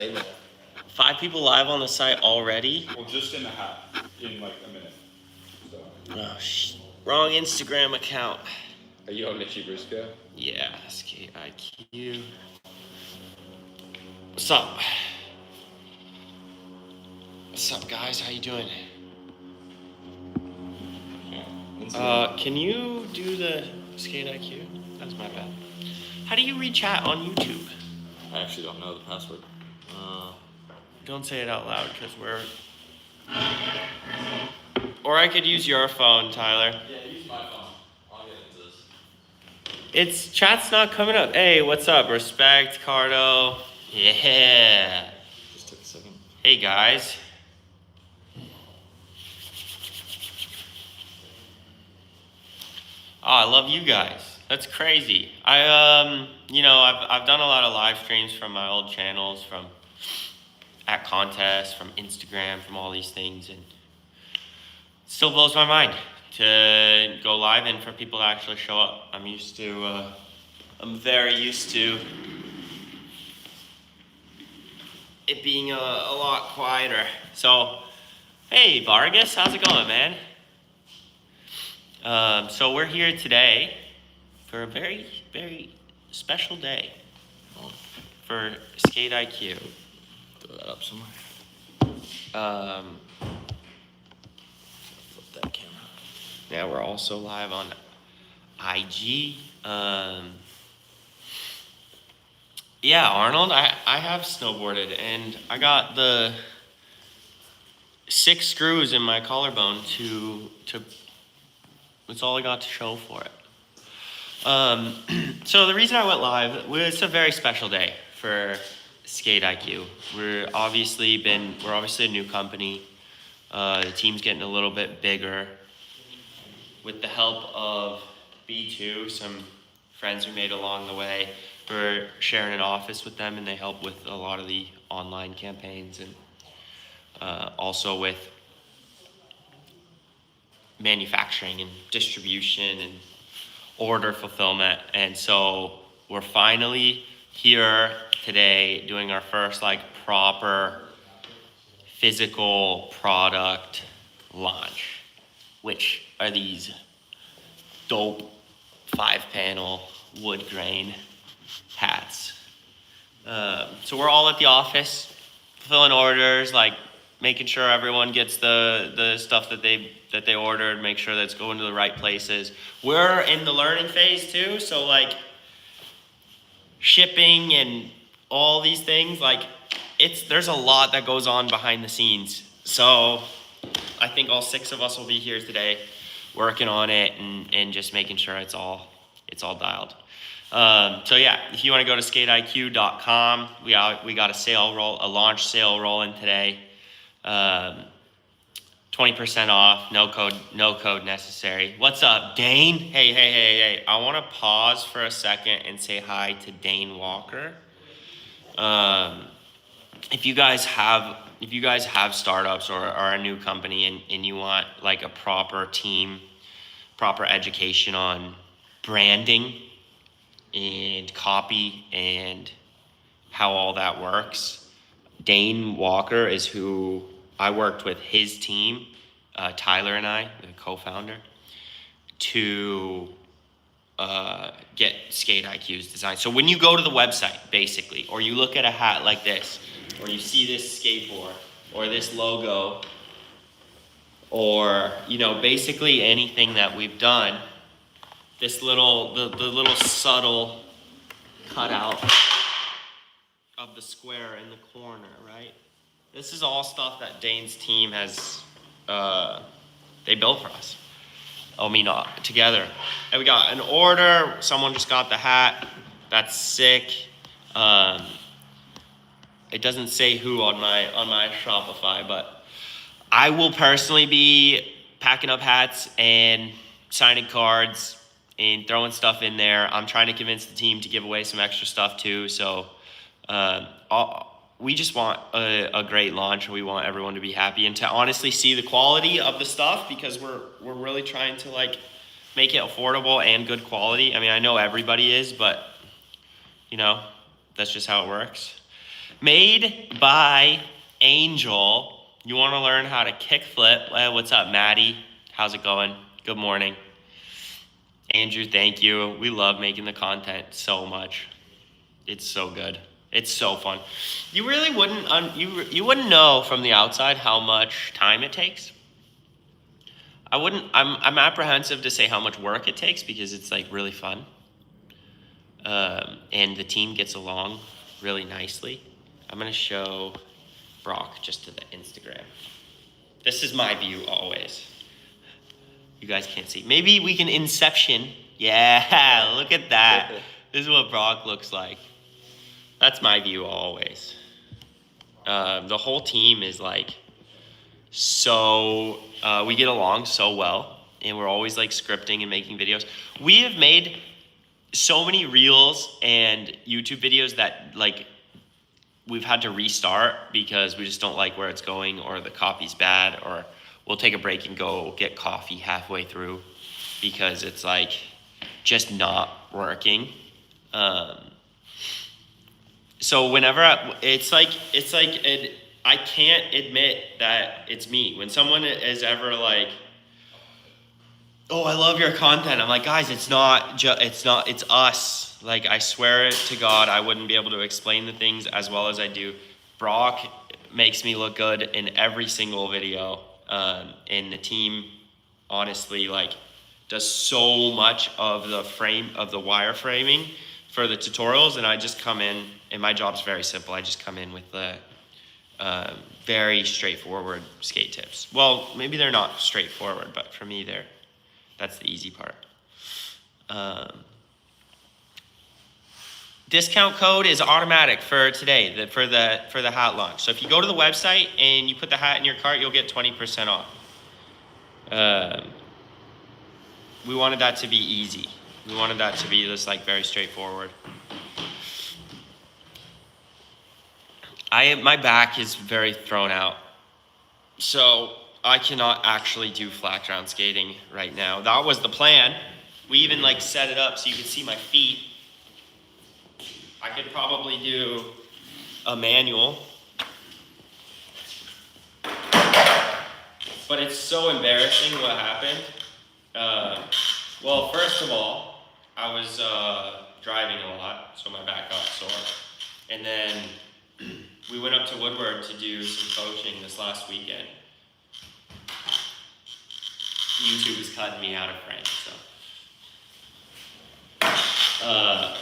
5 people live on the site already? Well, just in the hat, in like a minute. So. Oh, wrong Instagram account. Are you on Mitchy Brusco? Yeah, Skate IQ. What's up? What's up, guys? How you doing? Can you do the Skate IQ? That's my bad. How do you read chat on YouTube? I actually don't know the password. Don't say it out loud, because we're... Or I could use your phone, Tyler. Yeah, use my phone. I'll get into this. It's chat's not coming up. Hey, what's up? Respect, Cardo. Yeah. Just took a second. Hey, guys. Oh, I love you guys. That's crazy. I've done a lot of live streams from my old channels, from at contests, from Instagram, from all these things, and it still blows my mind to go live and for people to actually show up. I'm very used to it being a lot quieter. So, hey, Vargas, how's it going, man? So we're here today for a very, very special day for Skate IQ. Throw that up somewhere. Flip that camera. Yeah, we're also live on IG. Yeah, Arnold, I have snowboarded, and I got the 6 screws in my collarbone to that's all I got to show for it. So the reason I went live was it's a very special day for Skate IQ. We're obviously a new company. The team's getting a little bit bigger. With the help of B2, some friends we made along the way, we're sharing an office with them, and they help with a lot of the online campaigns, and also with manufacturing and distribution and order fulfillment. And so we're finally here today doing our first proper physical product launch, which are these dope 5-panel wood grain hats. So we're all at the office fulfilling orders, making sure everyone gets the stuff that they ordered, make sure that it's going to the right places. We're in the learning phase too, so shipping and all these things, there's a lot that goes on behind the scenes. So I think all 6 of us will be here today working on it and just making sure it's all dialed. So yeah, if you want to go to skateiq.com, we got a launch sale rolling today. 20% off, no code necessary. What's up, Dane? Hey. I want to pause for a second and say hi to Dane Walker. If you guys have startups or are a new company and you want a proper team, proper education on branding and copy and how all that works, Dane Walker is who I worked with his team, Tyler and I, the co-founder, to get Skate IQ's design. So when you go to the website, basically, or you look at a hat like this, or you see this skateboard, or this logo, or basically anything that we've done, the little subtle cutout of the square in the corner, right? This is all stuff that Dane's team has they built for us. Together. And we got an order. Someone just got the hat. That's sick. It doesn't say who on my Shopify, but I will personally be packing up hats and signing cards and throwing stuff in there. I'm trying to convince the team to give away some extra stuff too. So we just want a great launch. We want everyone to be happy and to honestly see the quality of the stuff, because we're really trying to make it affordable and good quality. I mean, I know everybody is, but that's just how it works. Made by Angel. You want to learn how to kickflip? What's up, Maddie? How's it going? Good morning. Andrew, thank you. We love making the content so much. It's so good. It's so fun. You really wouldn't you wouldn't know from the outside how much time it takes. I'm apprehensive to say how much work it takes because it's like really fun. And the team gets along really nicely. I'm gonna show Brock just to the Instagram. This is my view always. You guys can't see. Maybe we can inception. Yeah, look at that. This is what Brock looks like. That's my view always. The whole team is like so, we get along so well, and we're always like scripting and making videos. We have made so many reels and YouTube videos that like we've had to restart because we just don't like where it's going, or the copy's bad, or we'll take a break and go get coffee halfway through because it's like just not working. So whenever I can't admit that it's me. When someone is ever like, "Oh, I love your content," I'm like, guys, it's us. Like, I swear it to God, I wouldn't be able to explain the things as well as I do. Brock makes me look good in every single video. And the team, honestly, like, does so much of the wireframing for the tutorials, and I just come in, and my job's very simple. I just come in with the very straightforward skate tips. Well, maybe they're not straightforward, but for me, that's the easy part. Discount code is automatic for today, for the hat launch. So if you go to the website and you put the hat in your cart, you'll get 20% off. We wanted that to be easy. We wanted that to be just like very straightforward. My back is very thrown out, so I cannot actually do flat ground skating right now. That was the plan. We even like set it up so you could see my feet. I could probably do a manual, but it's so embarrassing what happened. Well, first of all, I was driving a lot, so my back got sore. And then we went up to Woodward to do some coaching this last weekend. YouTube is cutting me out of frame, so.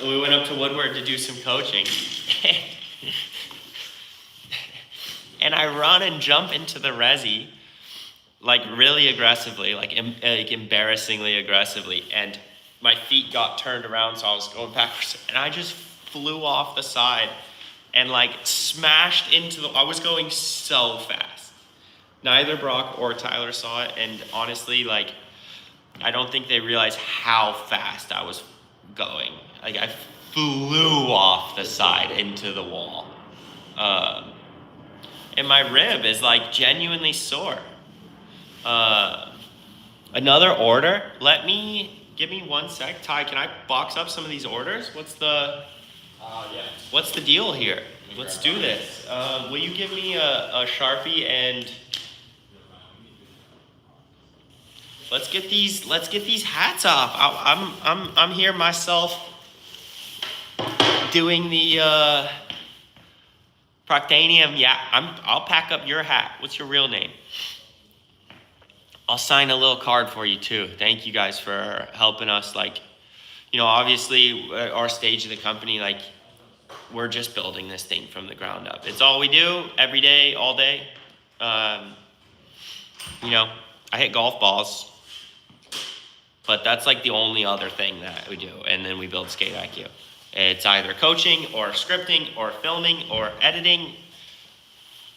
We went up to Woodward to do some coaching. And I run and jump into the resi, like really aggressively, like embarrassingly aggressively. And my feet got turned around, so I was going backwards. And I just flew off the side and like smashed I was going so fast. Neither Brock or Tyler saw it, and honestly, like, I don't think they realized how fast I was going. Like, I flew off the side into the wall. And my rib is like genuinely sore. Another order. Give me 1 sec. Ty, can I box up some of these orders? What's the deal here? Let's do this. Will you give me a Sharpie and let's get these hats off. I'm here myself doing the Proctanium. Yeah, I'll pack up your hat. What's your real name? I'll sign a little card for you too. Thank you guys for helping us. Like, obviously our stage of the company, like, we're just building this thing from the ground up. It's all we do every day, all day. I hit golf balls, but that's like the only other thing that we do. And then we build Skate IQ. It's either coaching or scripting or filming or editing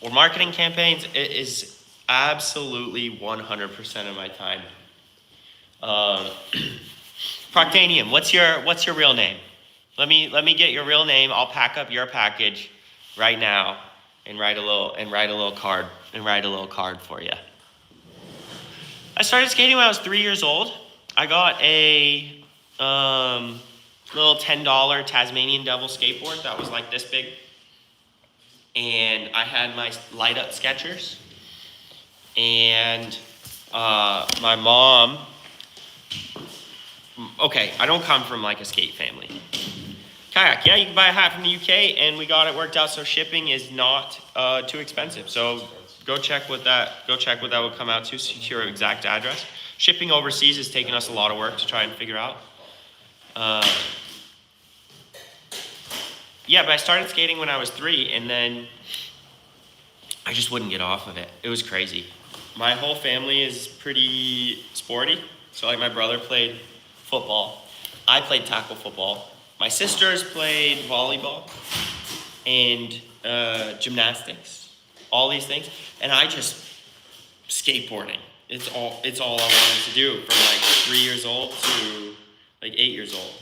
or marketing campaigns. It is absolutely 100% of my time. Proctanium, what's your real name? Let me get your real name. I'll pack up your package right now and write a little card for you. I started skating when I was 3 years old. I got a little $10 Tasmanian Devil skateboard that was like this big. and I had my light up Skechers, and my mom, okay, I don't come from like a skate family. Kayak, yeah, you can buy a hat from the UK, and we got it worked out so shipping is not too expensive. So go check what that would come out to, secure exact address. Shipping overseas has taken us a lot of work to try and figure out. Yeah, but I started skating when I was 3, and then I just wouldn't get off of it. It was crazy. My whole family is pretty sporty. So like my brother played football. I played tackle football. My sisters played volleyball and gymnastics, all these things. And I just, skateboarding. It's all I wanted to do from like 3 years old to like 8 years old.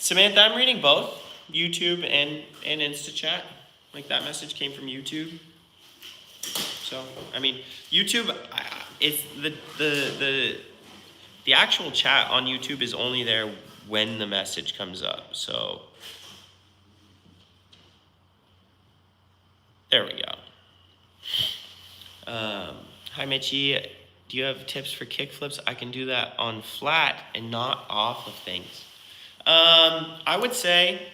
Samantha, I'm reading both YouTube and InstaChat. Like that message came from YouTube. So, I mean, YouTube, it's the actual chat on YouTube is only there when the message comes up. So, there we go. Hi, Mitchie. Do you have tips for kickflips? I can do that on flat and not off of things. I would say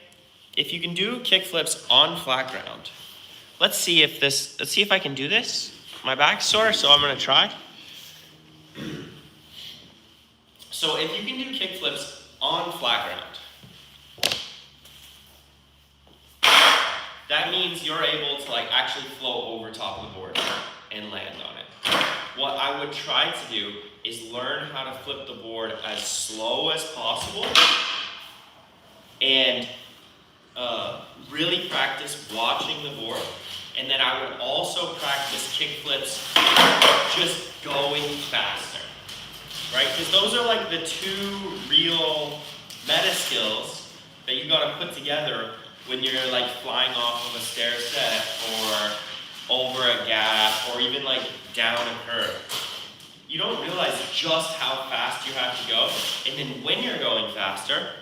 if you can do kickflips on flat ground, let's see if I can do this. My back's sore, so I'm gonna try. So if you can do kickflips on flat ground, that means you're able to like actually float over top of the board and land on it. What I would try to do is learn how to flip the board as slow as possible and really practice watching the board. And then I would also practice kickflips just going faster, right? Because those are like the 2 real meta skills that you gotta put together when you're like flying off of a stair set or over a gap or even like down a curve. You don't realize just how fast you have to go. And then when you're going faster,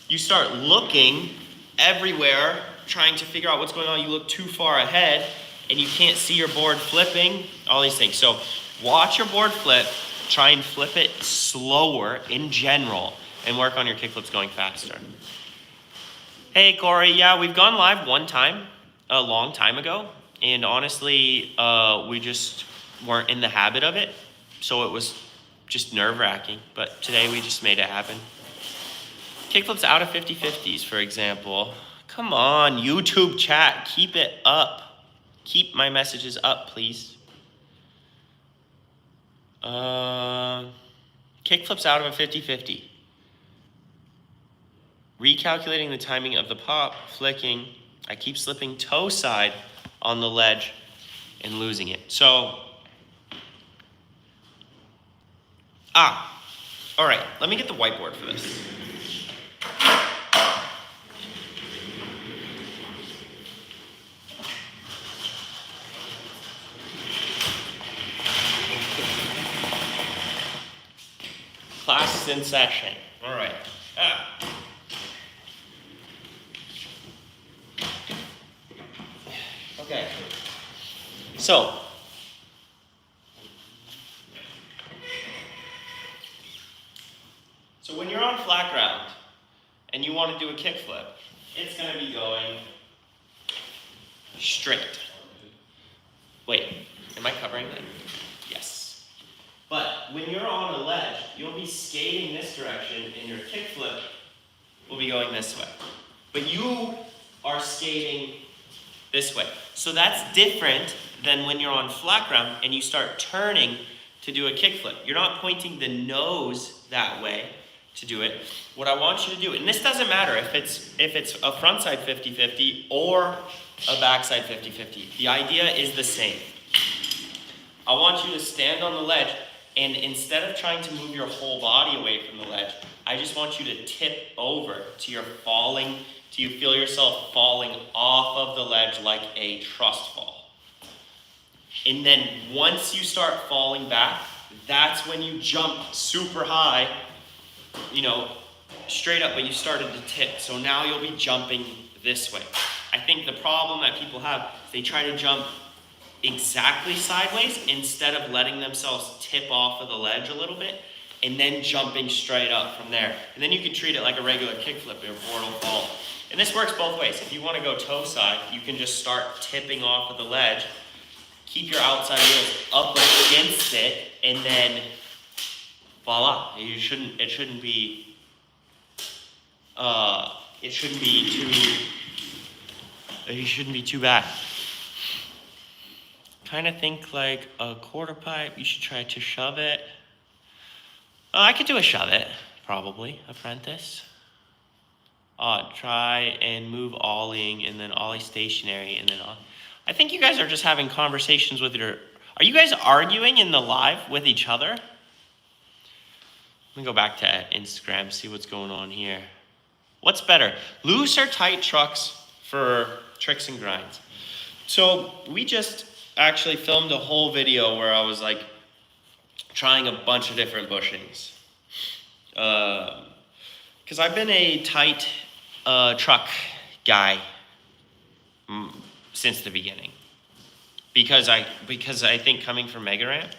you start looking everywhere, trying to figure out what's going on. You look too far ahead and you can't see your board flipping, all these things. So watch your board flip, try and flip it slower in general, and work on your kickflips going faster. Hey Corey, yeah, we've gone live one time, a long time ago, and honestly, we just weren't in the habit of it, so it was just nerve-wracking, but today we just made it happen. Kickflips out of 50-50s, for example. Come on, YouTube chat, keep it up. Keep my messages up, please. Kickflips out of a 50-50. Recalculating the timing of the pop, flicking. I keep slipping toe side on the ledge and losing it. So, all right, let me get the whiteboard for this. Class is in session. All right. Okay. So, when you're on flat ground and you want to do a kickflip, it's going to be going straight. Wait, am I covering that? Yes. But when you're on a ledge, you'll be skating this direction and your kickflip will be going this way. But you are skating this way. So that's different than when you're on flat ground and you start turning to do a kickflip. You're not pointing the nose that way to do it. What I want you to do, and this doesn't matter if it's a frontside 50-50 or a backside 50-50. The idea is the same. I want you to stand on the ledge, and instead of trying to move your whole body away from the ledge, I just want you to tip over to your falling, till you feel yourself falling off of the ledge like a trust fall. And then once you start falling back, that's when you jump super high, straight up, but you started to tip. So now you'll be jumping this way. I think the problem that people have is they try to jump exactly sideways instead of letting themselves tip off of the ledge a little bit and then jumping straight up from there. And then you can treat it like a regular kickflip, your board will fall. And this works both ways. If you want to go toe side, you can just start tipping off of the ledge, keep your outside wheels up against it, and then voila. It shouldn't be too bad. Kind of think like a quarter pipe. You should try to shove it. I could do a shove it, probably, apprentice. Try and move ollieing and then ollie stationary and then on. I think you guys are just having conversations with your. Are you guys arguing in the live with each other? Let me go back to Instagram, see what's going on here. What's better, loose or tight trucks for tricks and grinds? So we just actually filmed a whole video where I was like trying a bunch of different bushings. Because I've been a tight truck guy since the beginning. Because I think coming from Mega Ramp,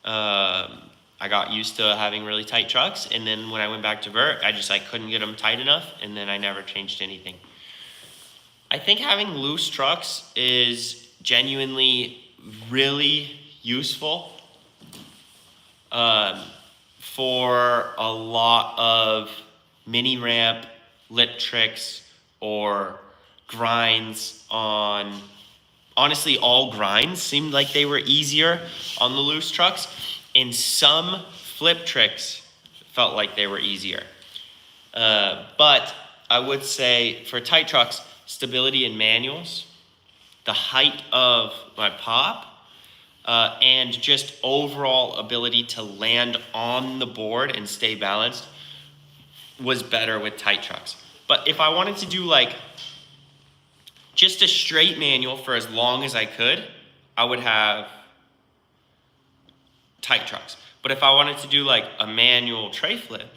I got used to having really tight trucks, and then when I went back to vert, I couldn't get them tight enough, and then I never changed anything. I think having loose trucks is genuinely really useful for a lot of mini ramp, lip tricks, or grinds on. Honestly, all grinds seemed like they were easier on the loose trucks, and some flip tricks felt like they were easier. But I would say for tight trucks, stability in manuals, the height of my pop, and just overall ability to land on the board and stay balanced was better with tight trucks. But if I wanted to do like just a straight manual for as long as I could, I would have tight trucks. But if I wanted to do like a manual tray flip,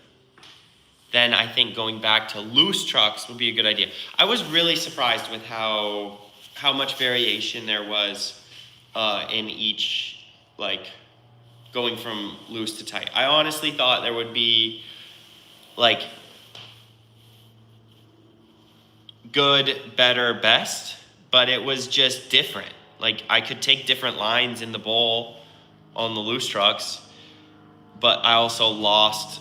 then I think going back to loose trucks would be a good idea. I was really surprised with how much variation there was in each, like going from loose to tight. I honestly thought there would be like good, better, best, but it was just different. Like I could take different lines in the bowl on the loose trucks, but I also lost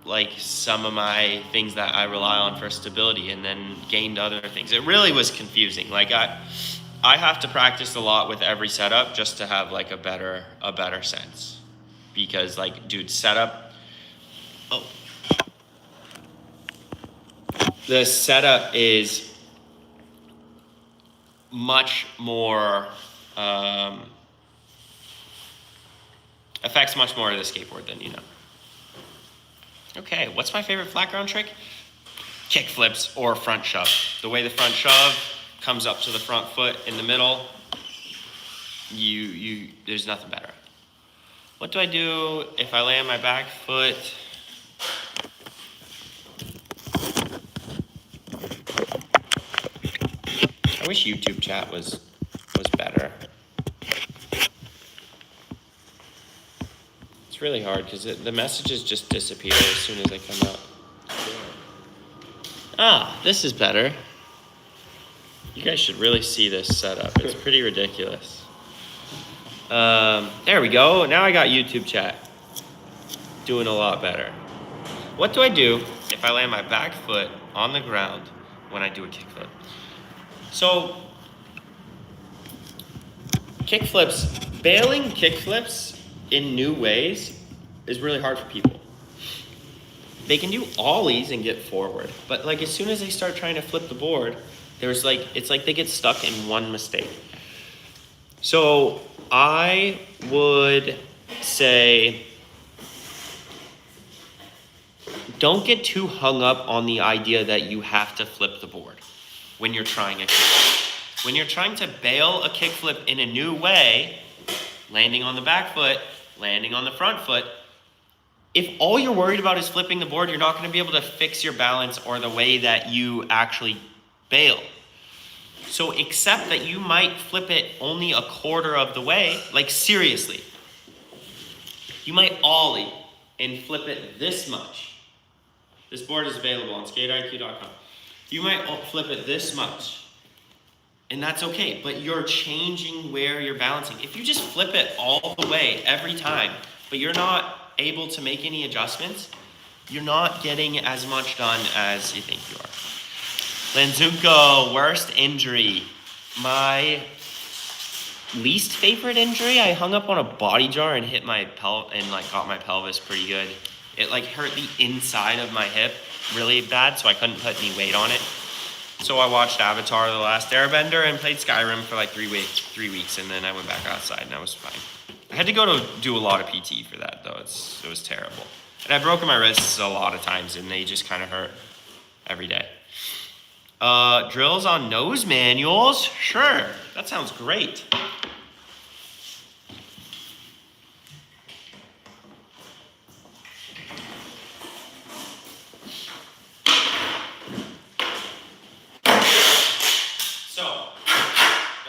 like some of my things that I rely on for stability and then gained other things. It really was confusing. Like I have to practice a lot with every setup just to have like a better sense. Because like, dude, the setup is much more, affects much more of the skateboard than you know. Okay, what's my favorite flat ground trick? Kick flips or front shove. The way the front shove comes up to the front foot in the middle, there's nothing better. What do I do if I lay on my back foot? I wish YouTube chat was better. It's really hard because the messages just disappear as soon as they come up. Ah, this is better. You guys should really see this setup. It's pretty ridiculous. There we go. Now I got YouTube chat. Doing a lot better. What do I do if I land my back foot on the ground when I do a kickflip? So, kickflips, bailing kickflips in new ways is really hard for people. They can do ollies and get forward, but like as soon as they start trying to flip the board, it's like they get stuck in one mistake. So I would say don't get too hung up on the idea that you have to flip the board when you're trying a kickflip. When you're trying to bail a kickflip in a new way, landing on the back foot, landing on the front foot, if all you're worried about is flipping the board, you're not going to be able to fix your balance or the way that you actually bail. So accept that you might flip it only a quarter of the way, like seriously. You might ollie and flip it this much. This board is available on skateiq.com. You might flip it this much. And that's okay, but you're changing where you're balancing. If you just flip it all the way every time, but you're not able to make any adjustments, you're not getting as much done as you think you are. Lanzunko, worst injury. My least favorite injury, I hung up on a body jar and hit my got my pelvis pretty good. It hurt the inside of my hip really bad, so I couldn't put any weight on it. So I watched Avatar: The Last Airbender and played Skyrim for 3 weeks, and then I went back outside and I was fine. I had to go to do a lot of PT for that though. It was terrible. And I've broken my wrists a lot of times and they just kind of hurt every day. Drills on nose manuals? Sure, that sounds great. So,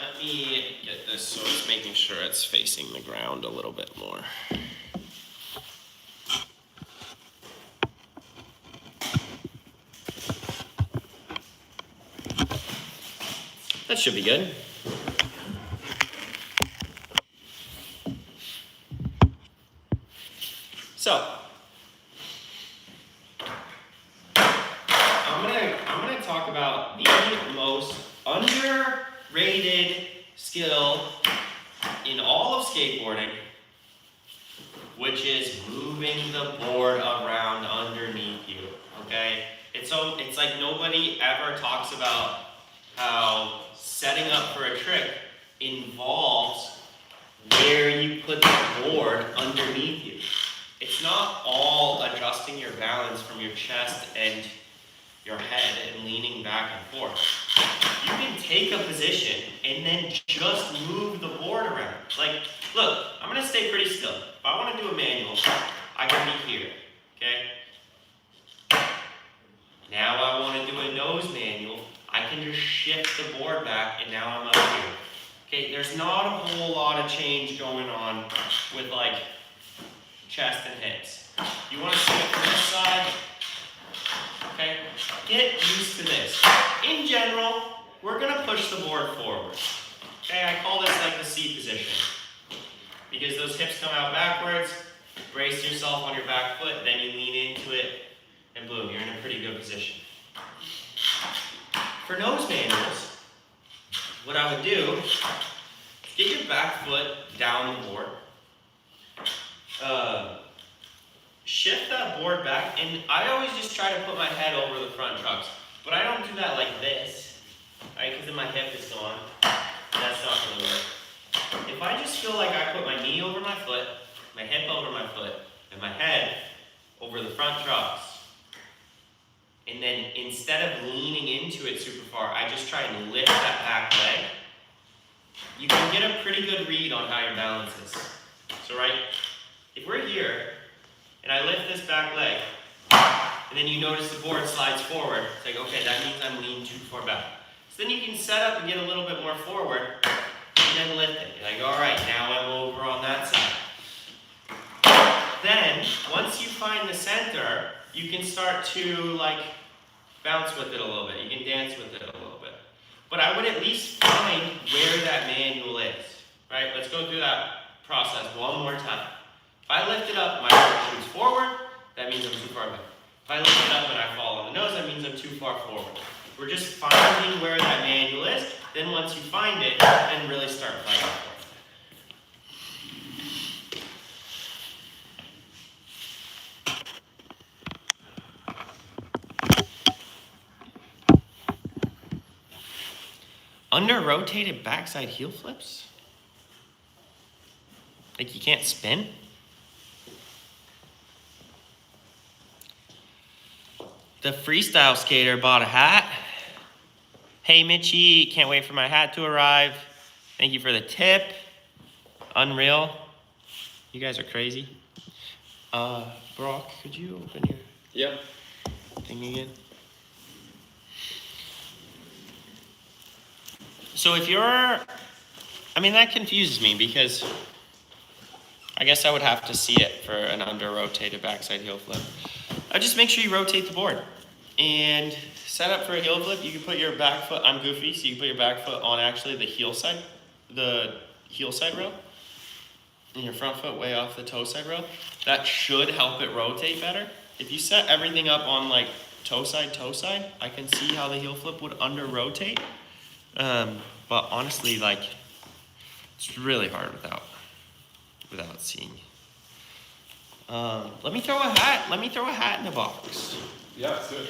let me get this so it's making sure it's facing the ground a little bit more. That should be good. So, I'm gonna talk about the most underrated skill in all of skateboarding, which is moving the board around underneath you. Okay? It's like nobody ever talks about how setting up for a trick involves where you put the board underneath you. It's not all adjusting your balance from your chest and your head and leaning back and forth. You can take a position and then just move the board around. Look, I'm gonna stay pretty still. If I wanna do a manual, I can be here, okay? Now I wanna do a nose manual, I can just shift the board back and now I'm up here. Okay, there's not a whole lot of change going on with chest and hips. You wanna swing it from this side, okay? Get used to this. In general, we're gonna push the board forward. Okay, I call this the C position. Because those hips come out backwards, brace yourself on your back foot, then you lean into it, and boom, you're in a pretty good position. For nose manuals, what I would do is get your back foot down the board, shift that board back, and I always just try to put my head over the front trucks, but I don't do that like this, right, because then my hip is gone, and that's not going to work. If I just feel like I put my knee over my foot, my hip over my foot, and my head over the front trucks, and then instead of leaning into it super far, I just try and lift that back leg, you can get a pretty good read on how your balance is. So right, if we're here, and I lift this back leg, and then you notice the board slides forward, it's like, okay, that means I'm leaning too far back. So then you can set up and get a little bit more forward, and then lift it. You're like, all right, now I'm over on that side. Then, once you find the center, you can start to bounce with it a little bit. You can dance with it a little bit. But I would at least find where that manual is, right? Let's go through that process one more time. If I lift it up, my board shoots forward, that means I'm too far back. If I lift it up and I fall on the nose, that means I'm too far forward. We're just finding where that manual is, then once you find it, then really start playing for it. Under rotated backside heel flips? You can't spin? The freestyle skater bought a hat. Hey Mitchie, can't wait for my hat to arrive. Thank you for the tip. Unreal. You guys are crazy. Brock, could you open your thing again? So if you're, I mean, that confuses me because I guess I would have to see it for an under rotated backside heel flip. I just make sure you rotate the board and set up for a heel flip. You can put your back foot, I'm goofy, so you can put your back foot on actually the heel side rail, and your front foot way off the toe side rail. That should help it rotate better. If you set everything up on like toe side, I can see how the heel flip would under rotate. But honestly, like, it's really hard without seeing. Let me throw a hat in the box. Yeah, that's it.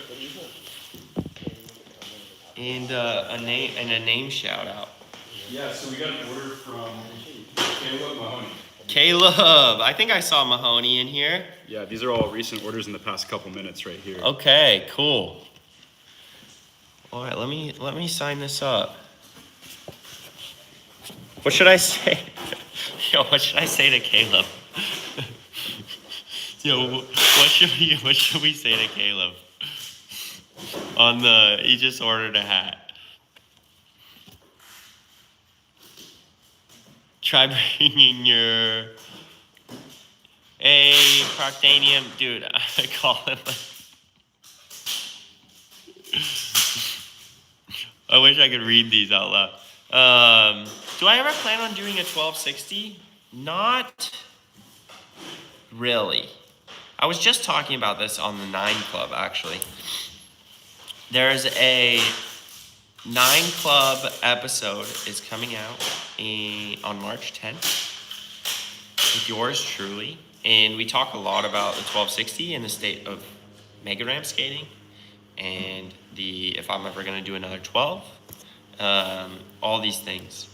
And a name shout out. Yeah, so we got an order from Caleb Mahoney. Caleb, I think I saw Mahoney in here. Yeah, these are all recent orders in the past couple minutes right here. Okay, cool. All right, let me sign this up. What should I say? Yo, what should I say to Caleb? Yo, what should we say to Caleb? He just ordered a hat. Try bringing your Proctanium, dude. I call him. I wish I could read these out loud. Do I ever plan on doing a 1260? Not really. I was just talking about this on the 9 Club, actually. There's a 9 Club episode is coming out on March 10th with yours truly. And we talk a lot about the 1260 and the state of mega ramp skating and if I'm ever going to do another 12, all these things.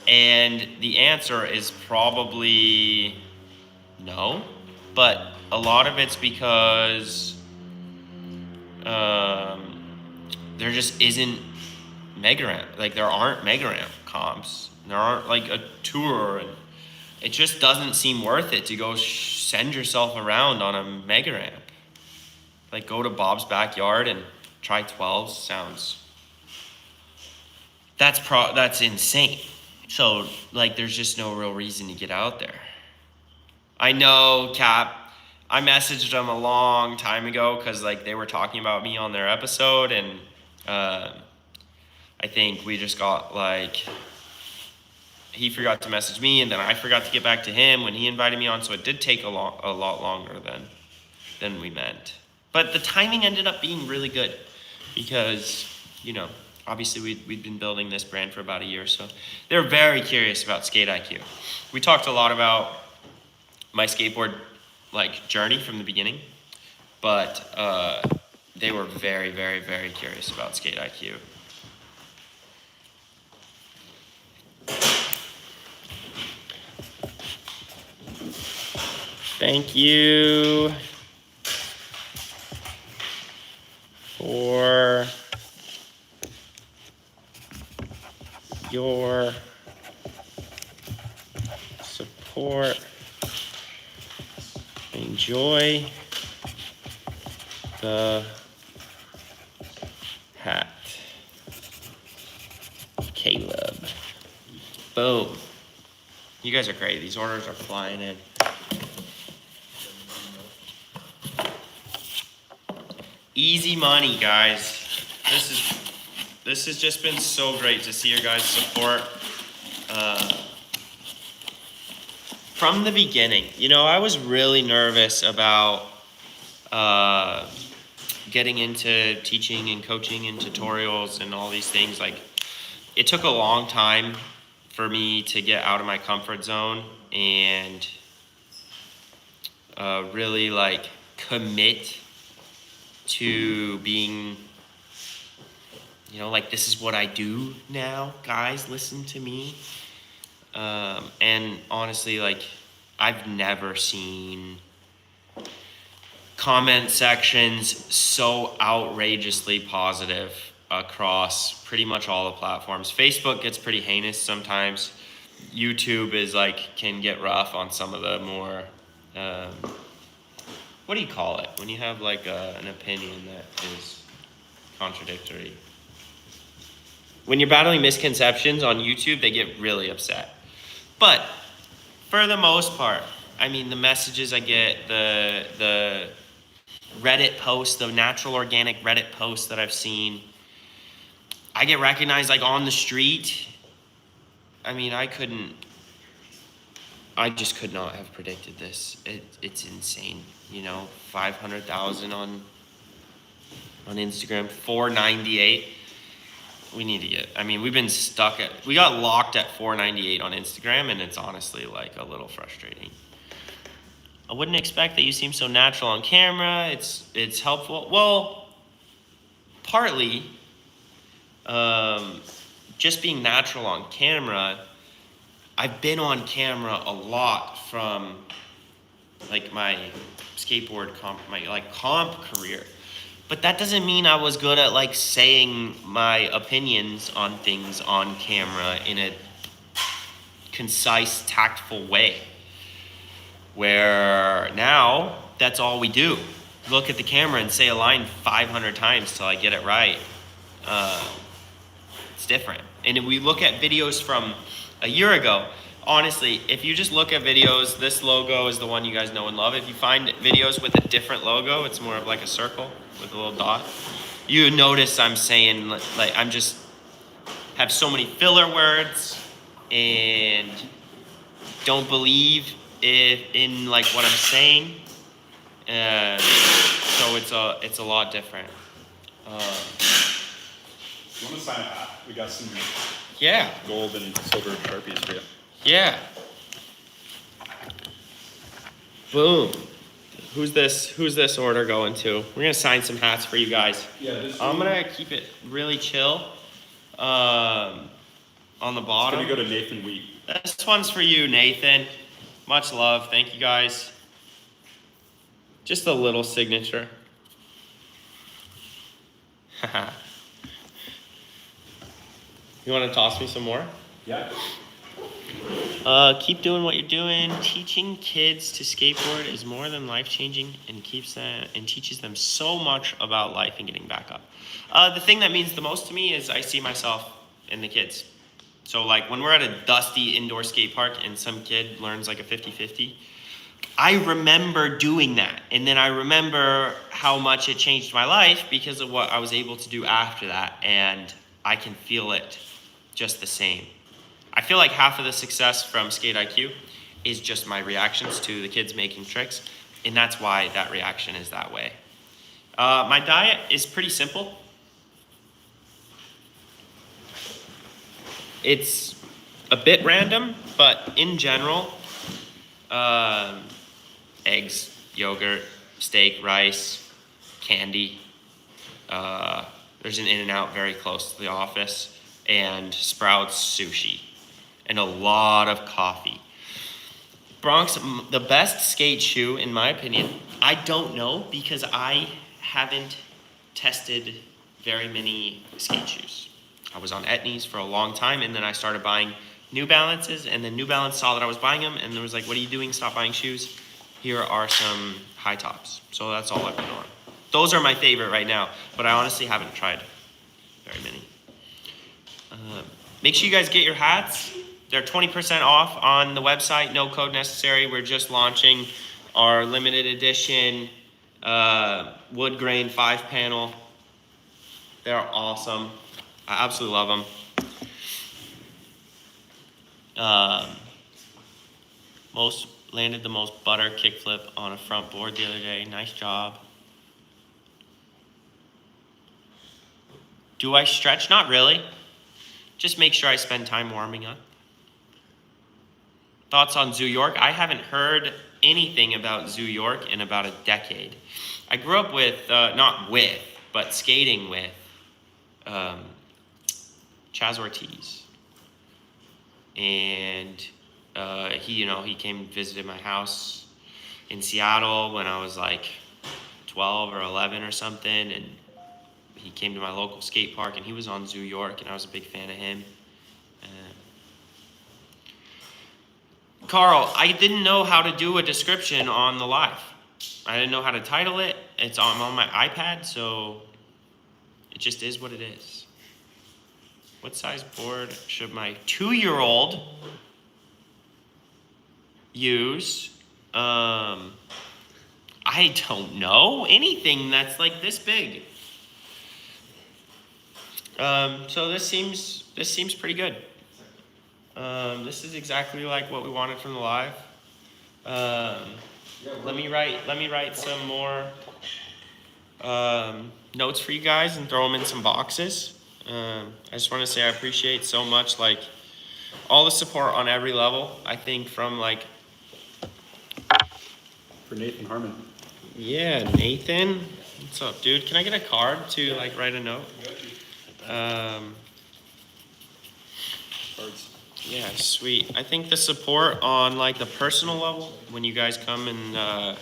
And the answer is probably no, but a lot of it's because there just isn't mega ramp. Like, there aren't mega ramp comps. There aren't like a tour, and it just doesn't seem worth it to go send yourself around on a mega ramp. Like, go to Bob's backyard and try 12s sounds. That's insane. So, like, there's just no real reason to get out there. I know, Cap. I messaged them a long time ago because, like, they were talking about me on their episode, and I think we just got, like, he forgot to message me, and then I forgot to get back to him when he invited me on, so it did take a lot longer than we meant. But the timing ended up being really good because, you know, obviously we'd been building this brand for about a year, so they're very curious about Skate IQ. We talked a lot about my skateboard, like, journey from the beginning, but they were very, very, very curious about Skate IQ. Thank you for your support. Enjoy the hat. Caleb. Boom. You guys are great. These orders are flying in. Easy money, guys. This has just been so great to see your guys' support. From the beginning, you know, I was really nervous about getting into teaching and coaching and tutorials and all these things. Like, it took a long time for me to get out of my comfort zone and really, like, commit to being, you know, like, this is what I do now, guys, listen to me. And honestly, like, I've never seen comment sections so outrageously positive across pretty much all the platforms. Facebook gets pretty heinous sometimes. YouTube is, like, can get rough on some of the more, what do you call it when you have, like, an opinion that is contradictory? when you're battling misconceptions on YouTube, they get really upset. But for the most part, I mean, the messages I get, the Reddit posts, the natural organic Reddit posts that I've seen, I get recognized like on the street. I mean, I just could not have predicted this. It's insane, 500,000 on Instagram, 498. We need to get, we've been we got locked at 498 on Instagram, and it's honestly like a little frustrating. I wouldn't expect that you seem so natural on camera. It's helpful. Well, partly, just being natural on camera, I've been on camera a lot from like my skateboard comp career. But that doesn't mean I was good at like saying my opinions on things on camera in a concise, tactful way. Where now, that's all we do. Look at the camera and say a line 500 times till I get it right. It's different. And if we look at videos from a year ago, honestly, if you just look at videos, this logo is the one you guys know and love. If you find videos with a different logo, it's more of like a circle with a little dot. You notice I'm saying, like, I'm just have so many filler words and don't believe in like what I'm saying. So it's a lot different. You want to sign a hat? We got some Yeah. gold and silver Sharpies for you. Yeah. Boom. Who's this order going to? We're gonna sign some hats for you guys. Yeah, this I'm one- gonna keep it really chill. On the It's bottom. gonna go to Nathan Wheat. This one's for you, Nathan. Much love. Thank you guys. Just a little signature. You want to toss me some more? Yeah. Keep doing what you're doing. Teaching kids to skateboard is more than life-changing and teaches them so much about life and getting back up. The thing that means the most to me is I see myself in the kids. So like when we're at a dusty indoor skate park and some kid learns like a 50-50, I remember doing that. And then I remember how much it changed my life because of what I was able to do after that. And I can feel it just the same. I feel like half of the success from Skate IQ is just my reactions to the kids making tricks. And that's why that reaction is that way. My diet is pretty simple. It's a bit random, but in general, eggs, yogurt, steak, rice, candy. There's an In-N-Out very close to the office, and Sprouts sushi, and a lot of coffee. Bronx, the best skate shoe, in my opinion, I don't know because I haven't tested very many skate shoes. I was on Etnies for a long time, and then I started buying New Balances, and then New Balance saw that I was buying them, and there was like, what are you doing? Stop buying shoes. Here are some high tops. So that's all I've been on. Those are my favorite right now, but I honestly haven't tried very many. Make sure you guys get your hats. They're 20% off on the website, no code necessary. We're just launching our limited edition wood grain 5-panel. They're awesome. I absolutely love them. Landed the most butter kickflip on a front board the other day. Nice job. Do I stretch? Not really. Just make sure I spend time warming up. Thoughts on Zoo York? I haven't heard anything about Zoo York in about a decade. I grew up with, but skating with Chaz Ortiz. And he came and visited my house in Seattle when I was like 12 or 11 or something, and he came to my local skate park, and he was on Zoo York, and I was a big fan of him. Carl, I didn't know how to do a description on the live. I didn't know how to title it. I'm on my iPad, so it just is what it is. What size board should my 2-year-old use? I don't know. Anything that's like this big. So this seems pretty good. This is exactly like what we wanted from the live. Let me write some more notes for you guys and throw them in some boxes. I just want to say I appreciate so much like all the support on every level. I think from like For Nathan Harmon. yeah, Nathan, what's up, dude? Can I get a card to like write a note? Cards. Yeah, sweet. I think the support on like the personal level, when you guys come and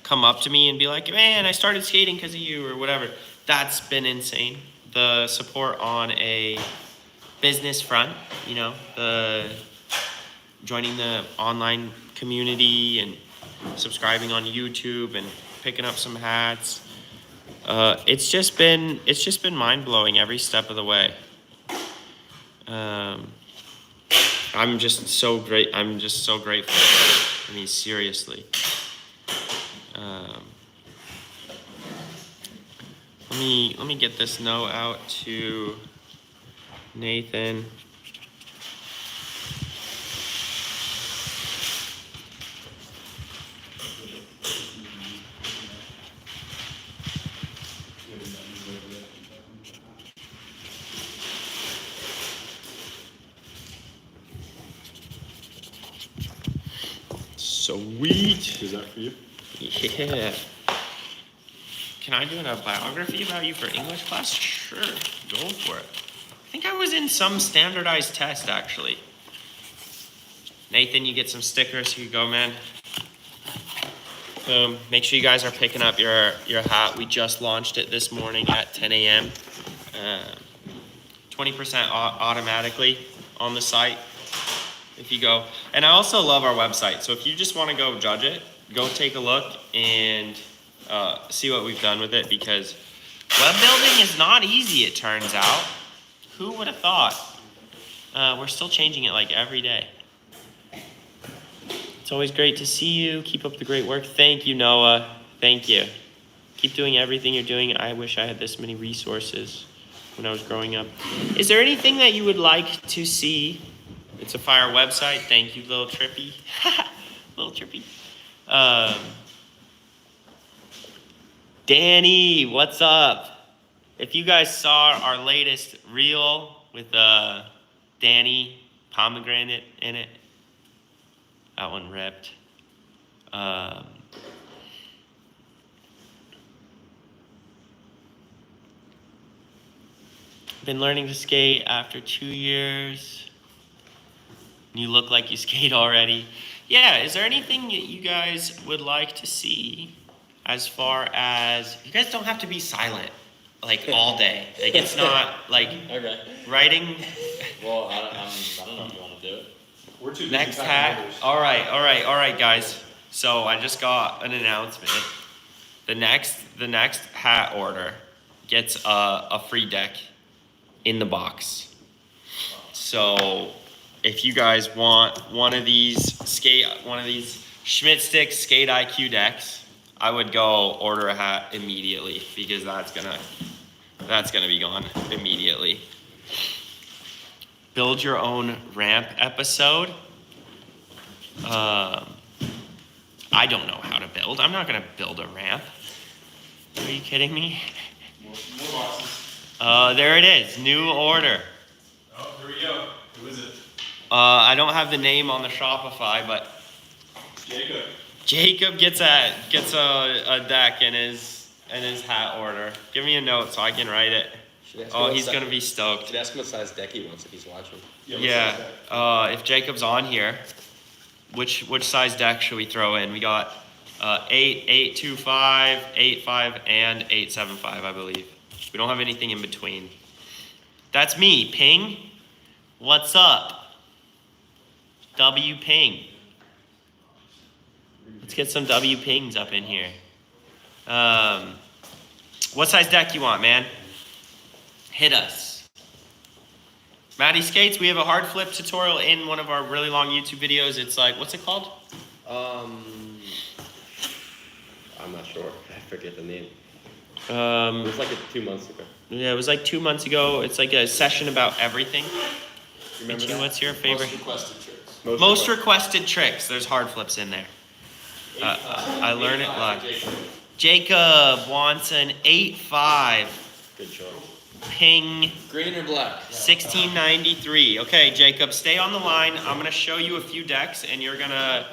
come up to me and be like, man, I started skating because of you or whatever, that's been insane. The support on a business front, you know, the joining the online community and subscribing on YouTube and picking up some hats. It's just been mind blowing every step of the way. I'm just so grateful. I mean, seriously. Let me get this note out to Nathan. Sweet. Is that for you? Yeah. Can I do a biography about you for English class? Sure, go for it. I think I was in some standardized test, actually. Nathan, you get some stickers. Here you go, man. Make sure you guys are picking up your hat. We just launched it this morning at 10 a.m. 20% automatically on the site if you go. And I also love our website. So if you just want to go judge it, go take a look and see what we've done with it, because web building is not easy, it turns out. Who would have thought? We're still changing it like every day. It's always great to see you. Keep up the great work. Thank you, Noah. Thank you. Keep doing everything you're doing. I wish I had this many resources when I was growing up. Is there anything that you would like to see? It's a fire website. Thank you, Little Trippy. Little Trippy. Danny, what's up? If you guys saw our latest reel with Danny Pomegranate in it, that one ripped. Been learning to skate after 2 years. You look like you skate already. Yeah, is there anything that you guys would like to see as far as, you guys don't have to be silent like all day. Like it's not like Okay. writing. Well, I don't know if you want to do it. We're too busy Next packing hat. orders. All right, guys. So I just got an announcement. The next hat order gets a free deck in the box. So if you guys want one of these Schmidt Stick Skate IQ decks, I would go order a hat immediately, because that's gonna be gone immediately. Build your own ramp episode. I don't know how to build. I'm not gonna build a ramp. Are you kidding me? More boxes. There it is. New order. Oh, here we go. Who is it? I don't have the name on the Shopify, but Jacob. Jacob gets a deck in his hat order. Give me a note so I can write it. Oh, he's gonna be stoked. Should ask him what size deck he wants if he's watching. Yeah. If Jacob's on here, which size deck should we throw in? We got 8.25, 8.5, and 8.75, I believe. We don't have anything in between. That's me, Ping. What's up? W Ping. Let's get some W Pings up in here. What size deck you want, man? Hit us. Maddie Skates, we have a hard flip tutorial in one of our really long YouTube videos. It's like, what's it called? I'm not sure. I forget the name. It Um, was like 2 months ago. yeah, it was like 2 months ago. It's like a session about everything. Remember Mitchie, that? what's your favorite? Most requested tricks. Most requested tricks. There's hard flips in there. I learned it live. Jacob wants an 8.5 Good choice. ping Green or black? 1693. Okay, Jacob, stay on the line. I'm gonna show you a few decks, and you're gonna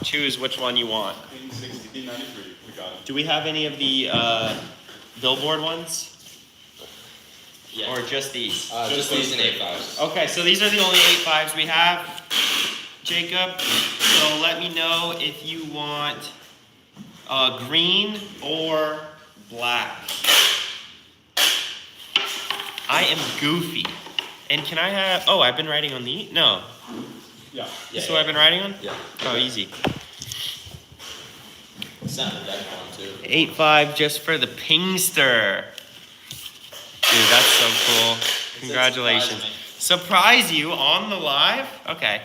choose which one you want. In 1693, we got it. Do we have any of the billboard ones, Yeah. or just these? Just these and 8.5s. Okay, so these are the only 8.5s we have, Jacob. So let me know if you want green or black. I am goofy. And can I have, oh, I've been writing on the, no. Yeah. This is what I've been writing on? Yeah. Oh, easy. Sound the deck one too. 8.5 just for the pingster. Dude, that's so cool. Congratulations. Surprise you on the live? Okay.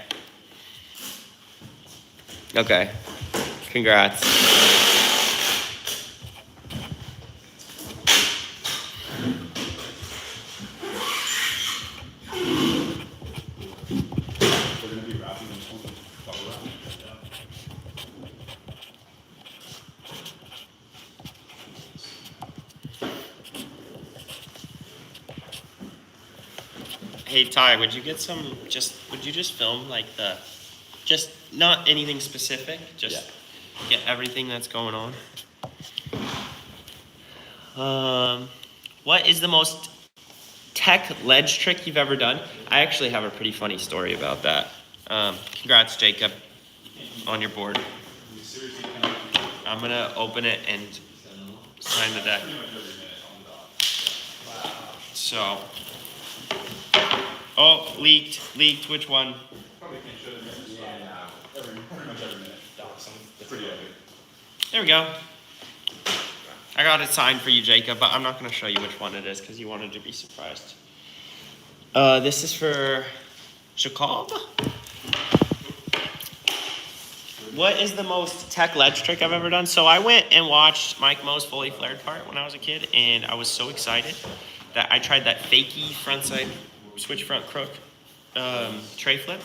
Okay. Congrats. We're gonna be wrapping this one with bubble wrap. Hey Ty, would you get some would you just film like just not anything specific, just get everything that's going on? What is the most tech ledge trick you've ever done? I actually have a pretty funny story about that. Congrats, Jacob, on your board. I'm gonna open it and sign the deck. So, oh, leaked, which one? Probably can't show them. Yeah. Pretty much every minute. Pretty epic. There we go. I got it signed for you, Jacob, but I'm not gonna show you which one it is because you wanted to be surprised. This is for Jacob. What is the most tech ledge trick I've ever done? So I went and watched Mike Mo's fully flared part when I was a kid, and I was so excited that I tried that fakey frontside switch front crook tray flip,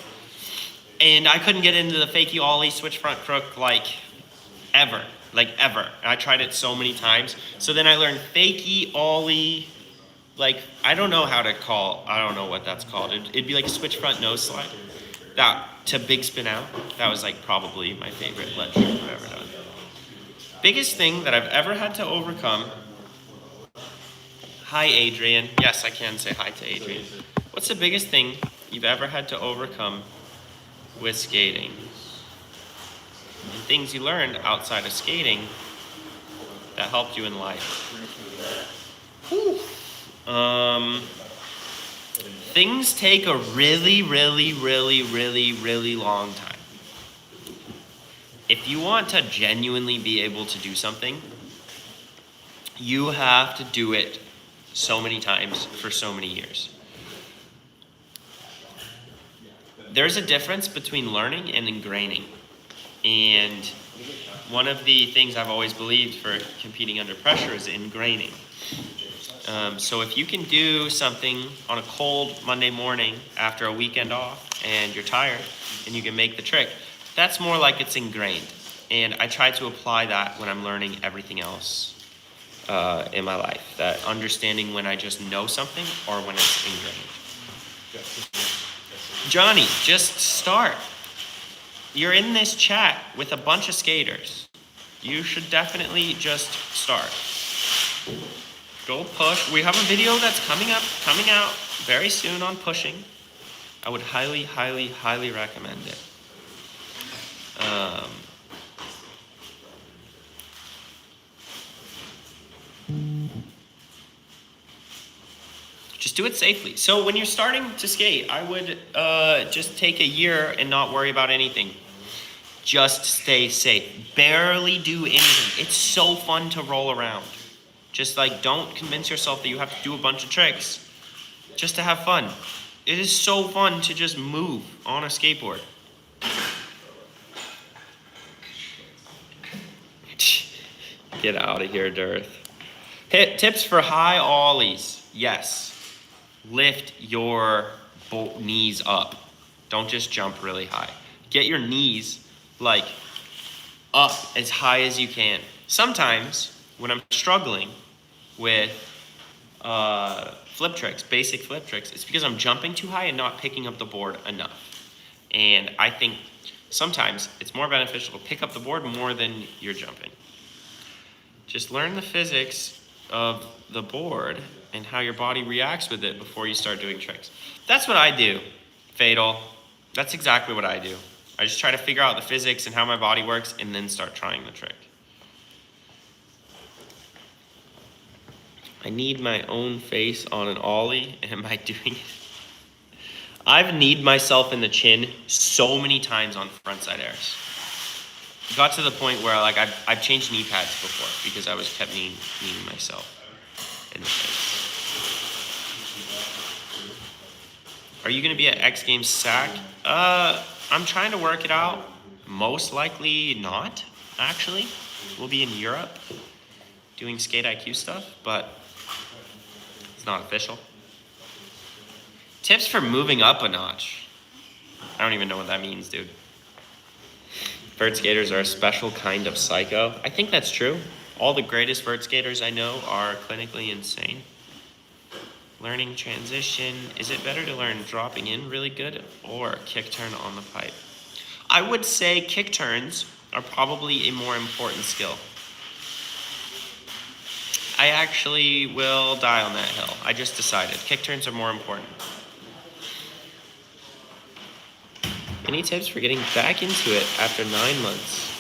and I couldn't get into the fakey ollie switch front crook like ever. And I tried it so many times. So then I learned fakey ollie, like I don't know what that's called. It'd be like a switch front nose slide. That to big spin out. That was like probably my favorite ledge trick I've ever done. Biggest thing that I've ever had to overcome. Hi, Adrian. Yes, I can say hi to Adrian. What's the biggest thing you've ever had to overcome with skating? And things you learned outside of skating that helped you in life. Whew. Things take a really long time. If you want to genuinely be able to do something, you have to do it so many times for so many years. There's a difference between learning and ingraining. And one of the things I've always believed for competing under pressure is ingraining. So if you can do something on a cold Monday morning after a weekend off and you're tired and you can make the trick, that's more like it's ingrained. And I try to apply that when I'm learning everything else in my life. That understanding when I just know something or when it's ingrained. Johnny, just start. You're in this chat with a bunch of skaters. You should definitely just start. Go push. We have a video that's coming out very soon on pushing. I would highly recommend it. Just do it safely. So when you're starting to skate, I would just take a year and not worry about anything. Just stay safe. Barely do anything. It's so fun to roll around. Just like don't convince yourself that you have to do a bunch of tricks just to have fun. It is so fun to just move on a skateboard. Get out of here, Dirth. Tips for high ollies. Yes. Lift your knees up. Don't just jump really high. Get your knees like up as high as you can. Sometimes when I'm struggling with flip tricks, basic flip tricks, it's because I'm jumping too high and not picking up the board enough. And I think sometimes it's more beneficial to pick up the board more than you're jumping. Just learn the physics of the board and how your body reacts with it before you start doing tricks. That's what I do, Fatal. That's exactly what I do. I just try to figure out the physics and how my body works and then start trying the trick. I need my own face on an ollie. Am I doing it? I've kneed myself in the chin so many times on frontside airs. It got to the point where like I've changed knee pads before because I was kept kneeing myself in the face. Are you gonna be at X Games SAC? I'm trying to work it out. Most likely not, actually. We'll be in Europe doing Skate IQ stuff, but it's not official. Tips for moving up a notch. I don't even know what that means, dude. Vert skaters are a special kind of psycho. I think that's true. All the greatest vert skaters I know are clinically insane. Learning transition. Is it better to learn dropping in really good or kick turn on the pipe? I would say kick turns are probably a more important skill. I actually will die on that hill. I just decided. Kick turns are more important. Any tips for getting back into it after 9 months?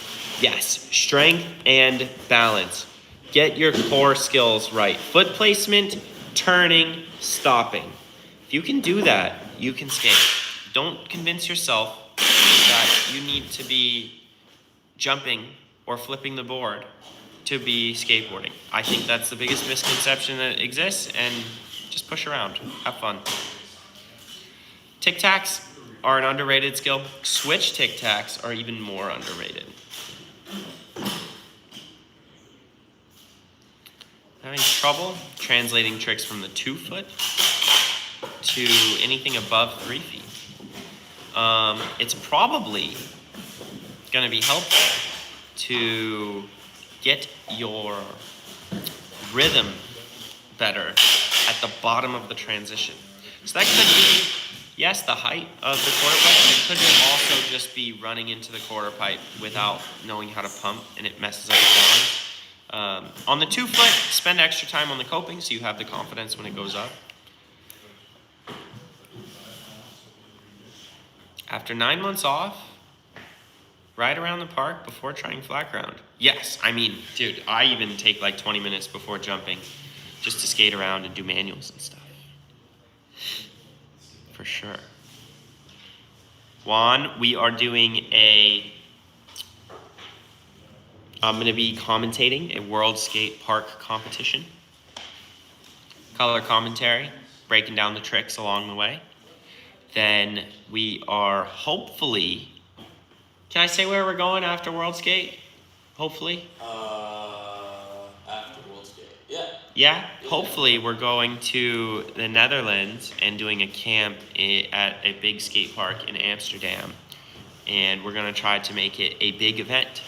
Yes, strength and balance. Get your core skills right. Foot placement, turning, stopping. If you can do that, you can skate. Don't convince yourself that you need to be jumping or flipping the board to be skateboarding. I think that's the biggest misconception that exists, and just push around, have fun. Tic-tacs are an underrated skill. Switch tic-tacs are even more underrated. Having trouble translating tricks from the 2 foot to anything above 3 feet. It's probably gonna be helpful to get your rhythm better at the bottom of the transition. So that could be, yes, the height of the quarter pipe, but it could also just be running into the quarter pipe without knowing how to pump, and it messes up your balance. On the 2 foot, spend extra time on the coping so you have the confidence when it goes up. After 9 months off, ride around the park before trying flat ground. Yes, I mean, dude, I even take like 20 minutes before jumping just to skate around and do manuals and stuff. For sure. Juan, we are doing I'm going to be commentating a World Skate Park competition. Color commentary, breaking down the tricks along the way. Then we are hopefully, can I say where we're going after World Skate? Hopefully? After World Skate. Yeah. Yeah, hopefully we're going to the Netherlands and doing a camp at a big skate park in Amsterdam. And we're going to try to make it a big event.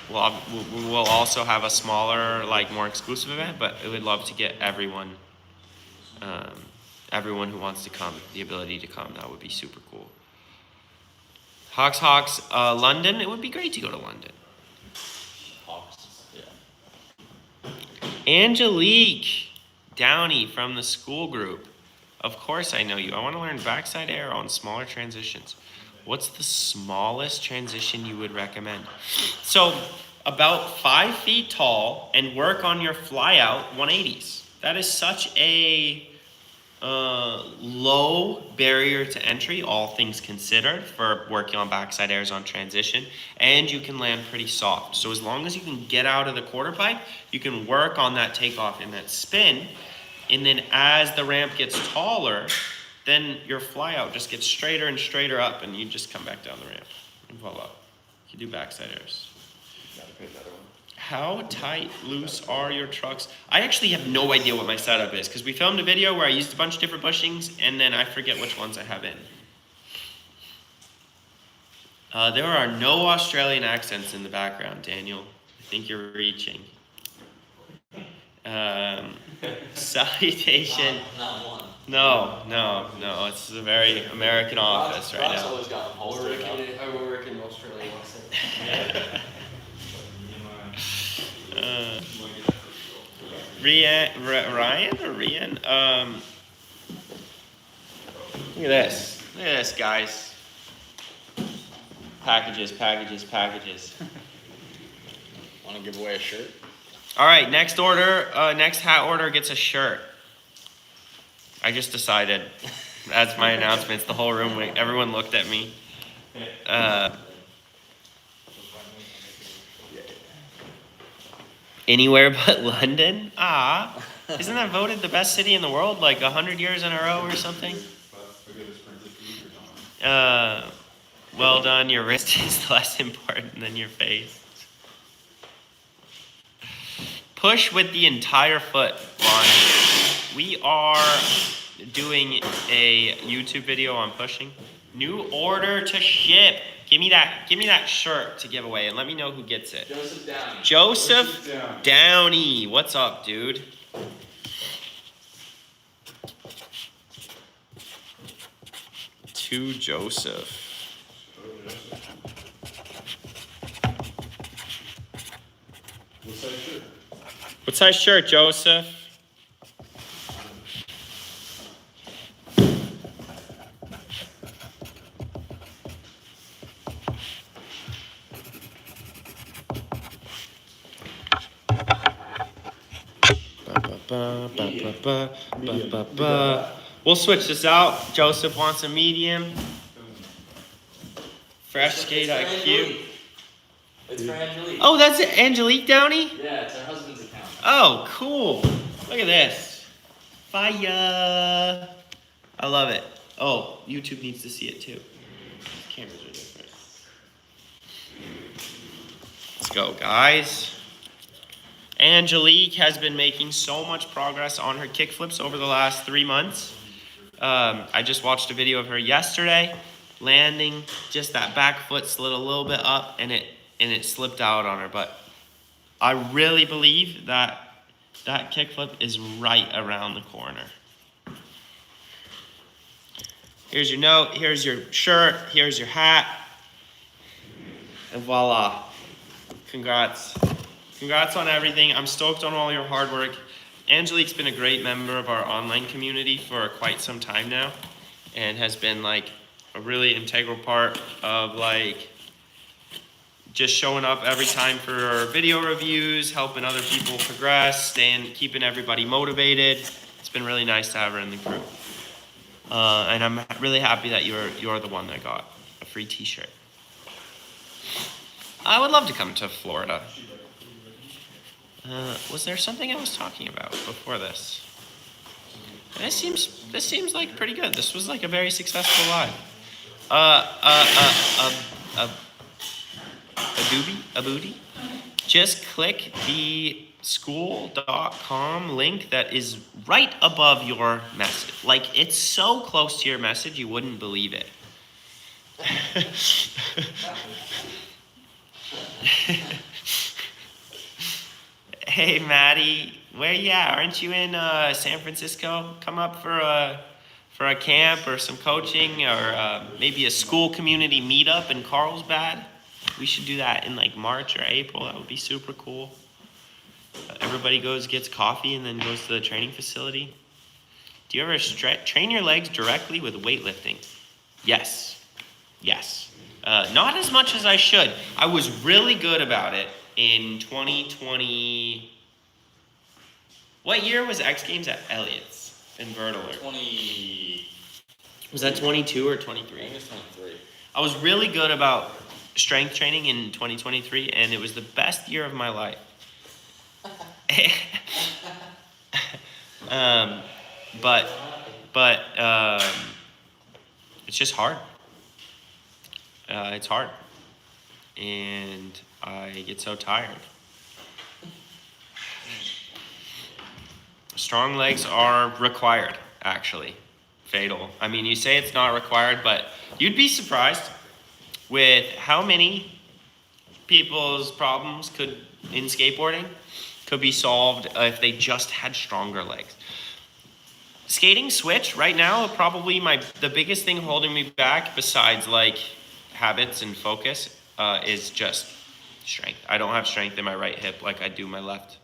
We'll also have a smaller, like more exclusive event, but I would love to get everyone who wants to come, the ability to come. That would be super cool. Hawks, London. It would be great to go to London. Hawks. Yeah. Angelique Downey from the school group. Of course I know you. I want to learn backside air on smaller transitions. What's the smallest transition you would recommend? So about 5 feet tall and work on your fly out 180s. That is such a low barrier to entry, all things considered, for working on backside airs on transition, and you can land pretty soft. So as long as you can get out of the quarter pipe, you can work on that takeoff and that spin, And then as the ramp gets taller, then your fly out just gets straighter and straighter up, and you just come back down the ramp. And voila. You do backside airs. Gotta put another one. How tight, loose are your trucks? I actually have no idea what my setup is, because we filmed a video where I used a bunch of different bushings, and then I forget which ones I have in. There are no Australian accents in the background, Daniel. I think you're reaching. Salutation. Not one. No. It's a very American office right Brock's now. always got them holstered up. I work in Australia. Ryan or Rian? Look at this. Look at this, guys. Packages. Want to give away a shirt? All right, next hat order gets a shirt. I just decided. That's my announcements. The whole room, everyone looked at me. Anywhere but London? Isn't that voted the best city in the world like 100 years in a row or something? Well done, your wrist is less important than your face. Push with the entire foot, Ron. We are doing a YouTube video on pushing. New order to ship. Give me that shirt to give away and let me know who gets it. Joseph Downey. Joseph Downey. What's up, dude? To Joseph. What size shirt? What size shirt, Joseph? We'll switch this out. Joseph wants a medium. Fresh skate IQ. It's for Angelique. Oh, that's it. Angelique Downey? Yeah, it's her husband's account. Oh, cool. Look at this. Fire. I love it. Oh, YouTube needs to see it too. Cameras are different. Let's go, guys. Angelique has been making so much progress on her kickflips over the last 3 months. I just watched a video of her yesterday, landing, just that back foot slid a little bit up and it slipped out on her. But I really believe that kickflip is right around the corner. Here's your note, here's your shirt, here's your hat, and voila. Congrats. Congrats on everything. I'm stoked on all your hard work. Angelique's been a great member of our online community for quite some time now and has been like a really integral part of like just showing up every time for video reviews, helping other people progress, keeping everybody motivated. It's been really nice to have her in the crew. And I'm really happy that you're the one that got a free t-shirt. I would love to come to Florida. Was there something I was talking about before this? This seems like pretty good. This was like a very successful live. A booty. Just click the school.com link that is right above your message. Like it's so close to your message you wouldn't believe it. Hey Maddie, where you at? Aren't you in San Francisco? Come up for a camp or some coaching or maybe a school community meetup in Carlsbad. We should do that in like March or April. That would be super cool. Everybody gets coffee and then goes to the training facility. Do you ever train your legs directly with weightlifting? Yes. Not as much as I should. I was really good about it in 2020. What year was X Games at Elliott's in Vertler? Was that 22 or 23? I think it's 23. I was really good about strength training in 2023, and it was the best year of my life. But it's just hard. It's hard, and I get so tired. Strong legs are required, actually. Fatal. I mean, you say it's not required, but you'd be surprised with how many people's problems in skateboarding could be solved if they just had stronger legs. Skating switch right now, probably the biggest thing holding me back besides like habits and focus is just strength. I don't have strength in my right hip like I do my left.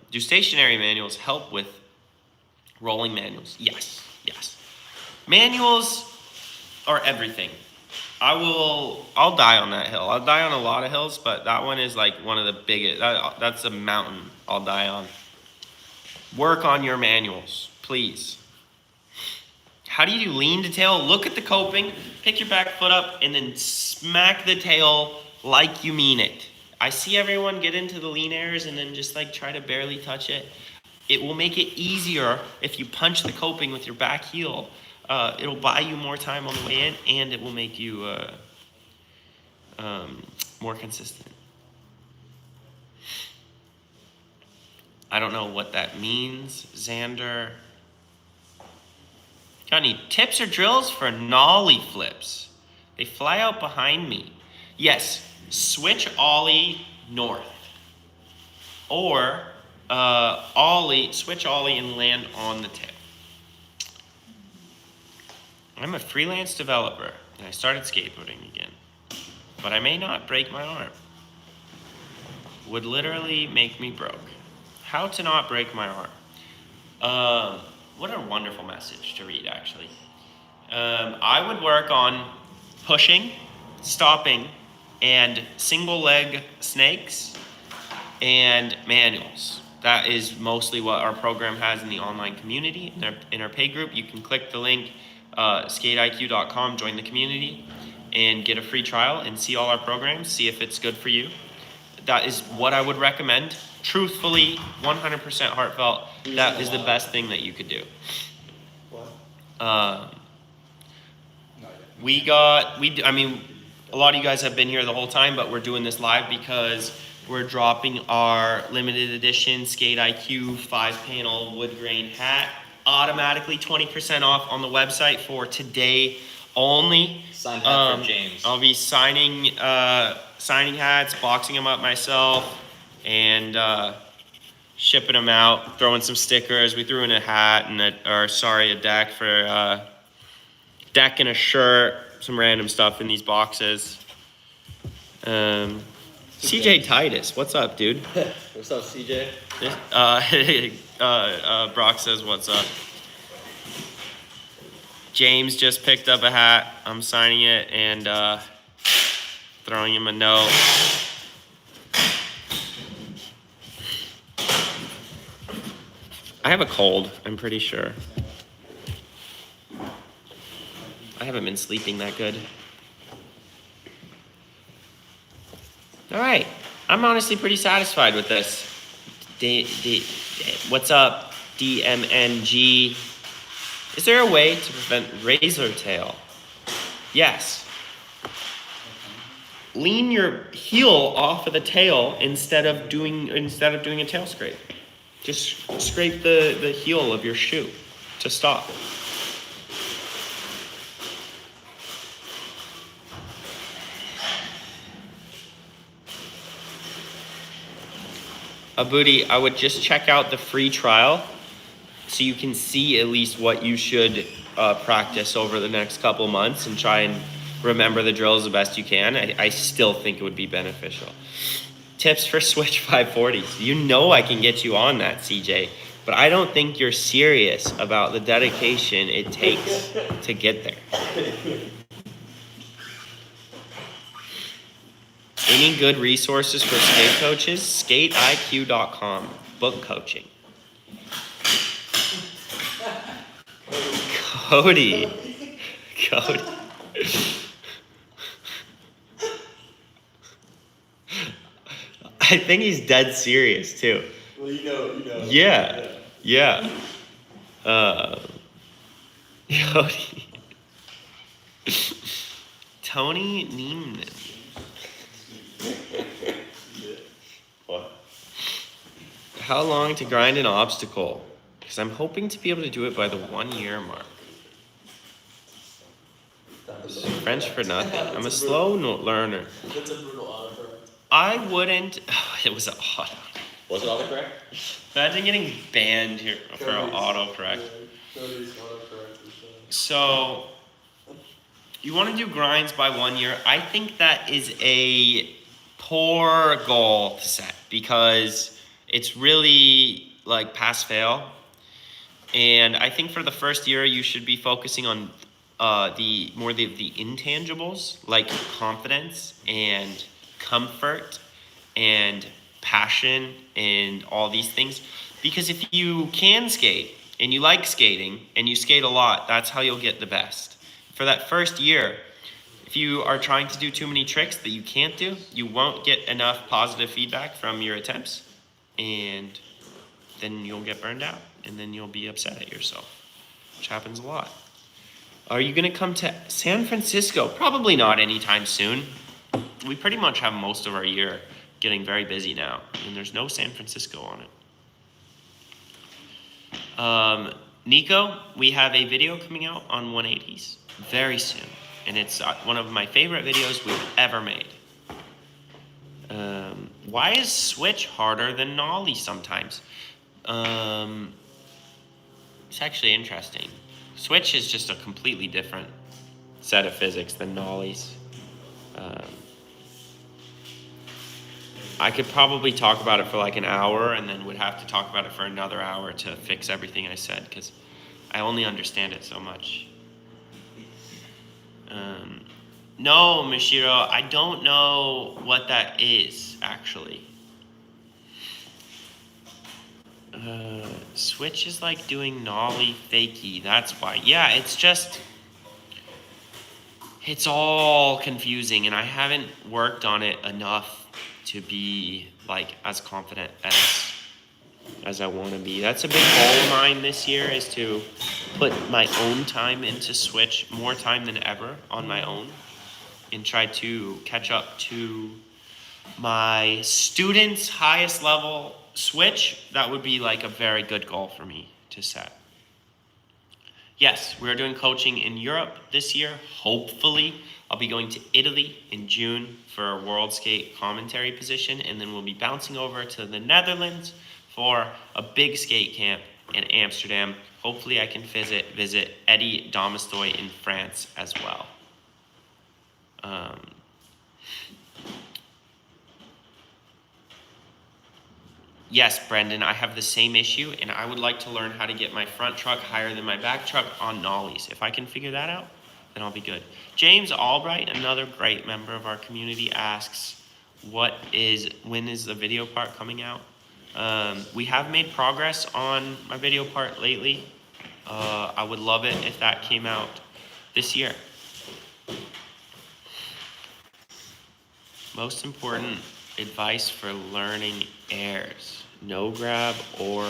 Do stationary manuals help with rolling manuals? Yes. Manuals are everything. I'll die on that hill. I'll die on a lot of hills, but that one is like one of the biggest. That's a mountain I'll die on. Work on your manuals, please. How do you do lean to tail? Look at the coping, pick your back foot up, and then smack the tail like you mean it. I see everyone get into the lean airs and then just like try to barely touch it. It will make it easier if you punch the coping with your back heel. It'll buy you more time on the way in, and it will make you more consistent. I don't know what that means, Xander. Got any tips or drills for nollie flips? They fly out behind me. Yes, switch ollie north. Or switch ollie and land on the tail. I'm a freelance developer and I started skateboarding again. But I may not break my arm. Would literally make me broke. How to not break my arm. What a wonderful message to read, actually. I would work on pushing, stopping, and single leg snakes and manuals. That is mostly what our program has in the online community. In our pay group, you can click the link, skateiq.com, join the community, and get a free trial and see all our programs, see if it's good for you. That is what I would recommend. Truthfully, 100% heartfelt, that is the best thing that you could do. A lot of you guys have been here the whole time, but we're doing this live because we're dropping our limited edition Skate IQ 5-panel wood grain hat. Automatically 20% off on the website for today only. Signed hat from James. I'll be signing hats, boxing them up myself, and shipping them out, throwing some stickers. We threw in a hat and a deck for deck and a shirt, some random stuff in these boxes. CJ Titus, what's up, dude? What's up, CJ? Brock says, what's up? James just picked up a hat. I'm signing it and throwing him a note. I have a cold, I'm pretty sure. I haven't been sleeping that good. All right, I'm honestly pretty satisfied with this. What's up, DMNG? Is there a way to prevent razor tail? Yes. Lean your heel off of the tail instead of doing a tail scrape. Just scrape the heel of your shoe to stop. Abudi, I would just check out the free trial so you can see at least what you should practice over the next couple months and try and remember the drills the best you can. I still think it would be beneficial. Tips for switch 540s. You know I can get you on that, CJ, but I don't think you're serious about the dedication it takes to get there. Any good resources for skate coaches? SkateIQ.com. Book coaching. Cody. I think he's dead serious too. Well, you know. Yeah. Yeah. Tony. Tony Neiman. What? How long to grind an obstacle? Because I'm hoping to be able to do it by the 1 year mark. French for nothing. I'm a slow learner. That's a brutal autocorrect. I wouldn't. Oh, it was an auto. Was it autocorrect? Imagine getting banned here for an autocorrect. Cody's autocorrect is So, you want to do grinds by 1 year? I think that is a poor goal to set because it's really like pass fail. And I think for the first year, you should be focusing on the intangibles like confidence and comfort and passion and all these things. Because if you can skate and you like skating and you skate a lot, that's how you'll get the best. For that first year, if you are trying to do too many tricks that you can't do, you won't get enough positive feedback from your attempts, and then you'll get burned out, and then you'll be upset at yourself, which happens a lot. Are you gonna come to San Francisco? Probably not anytime soon. We pretty much have most of our year getting very busy now, and there's no San Francisco on it. Nico, we have a video coming out on 180s very soon, and it's one of my favorite videos we've ever made. Why is switch harder than nollie sometimes? It's actually interesting. Switch is just a completely different set of physics than nollies. I could probably talk about it for like an hour and then would have to talk about it for another hour to fix everything I said because I only understand it so much. No, Mishiro, I don't know what that is, actually. Switch is like doing nollie fakie, that's why. Yeah, it's all confusing and I haven't worked on it enough to be like as confident as I want to be. That's a big goal of mine this year is to put my own time into switch, more time than ever on my own, and try to catch up to my students' highest level switch. That would be like a very good goal for me to set. Yes, we're doing coaching in Europe this year. Hopefully, I'll be going to Italy in June for a World Skate commentary position, and then we'll be bouncing over to the Netherlands for a big skate camp in Amsterdam. Hopefully, I can visit Eddie Domestoy in France as well. Yes, Brendan, I have the same issue, and I would like to learn how to get my front truck higher than my back truck on nollies. If I can figure that out, then I'll be good. James Albright, another great member of our community, asks, when is the video part coming out? We have made progress on my video part lately. I would love it if that came out this year. Most important advice for learning airs. No grab or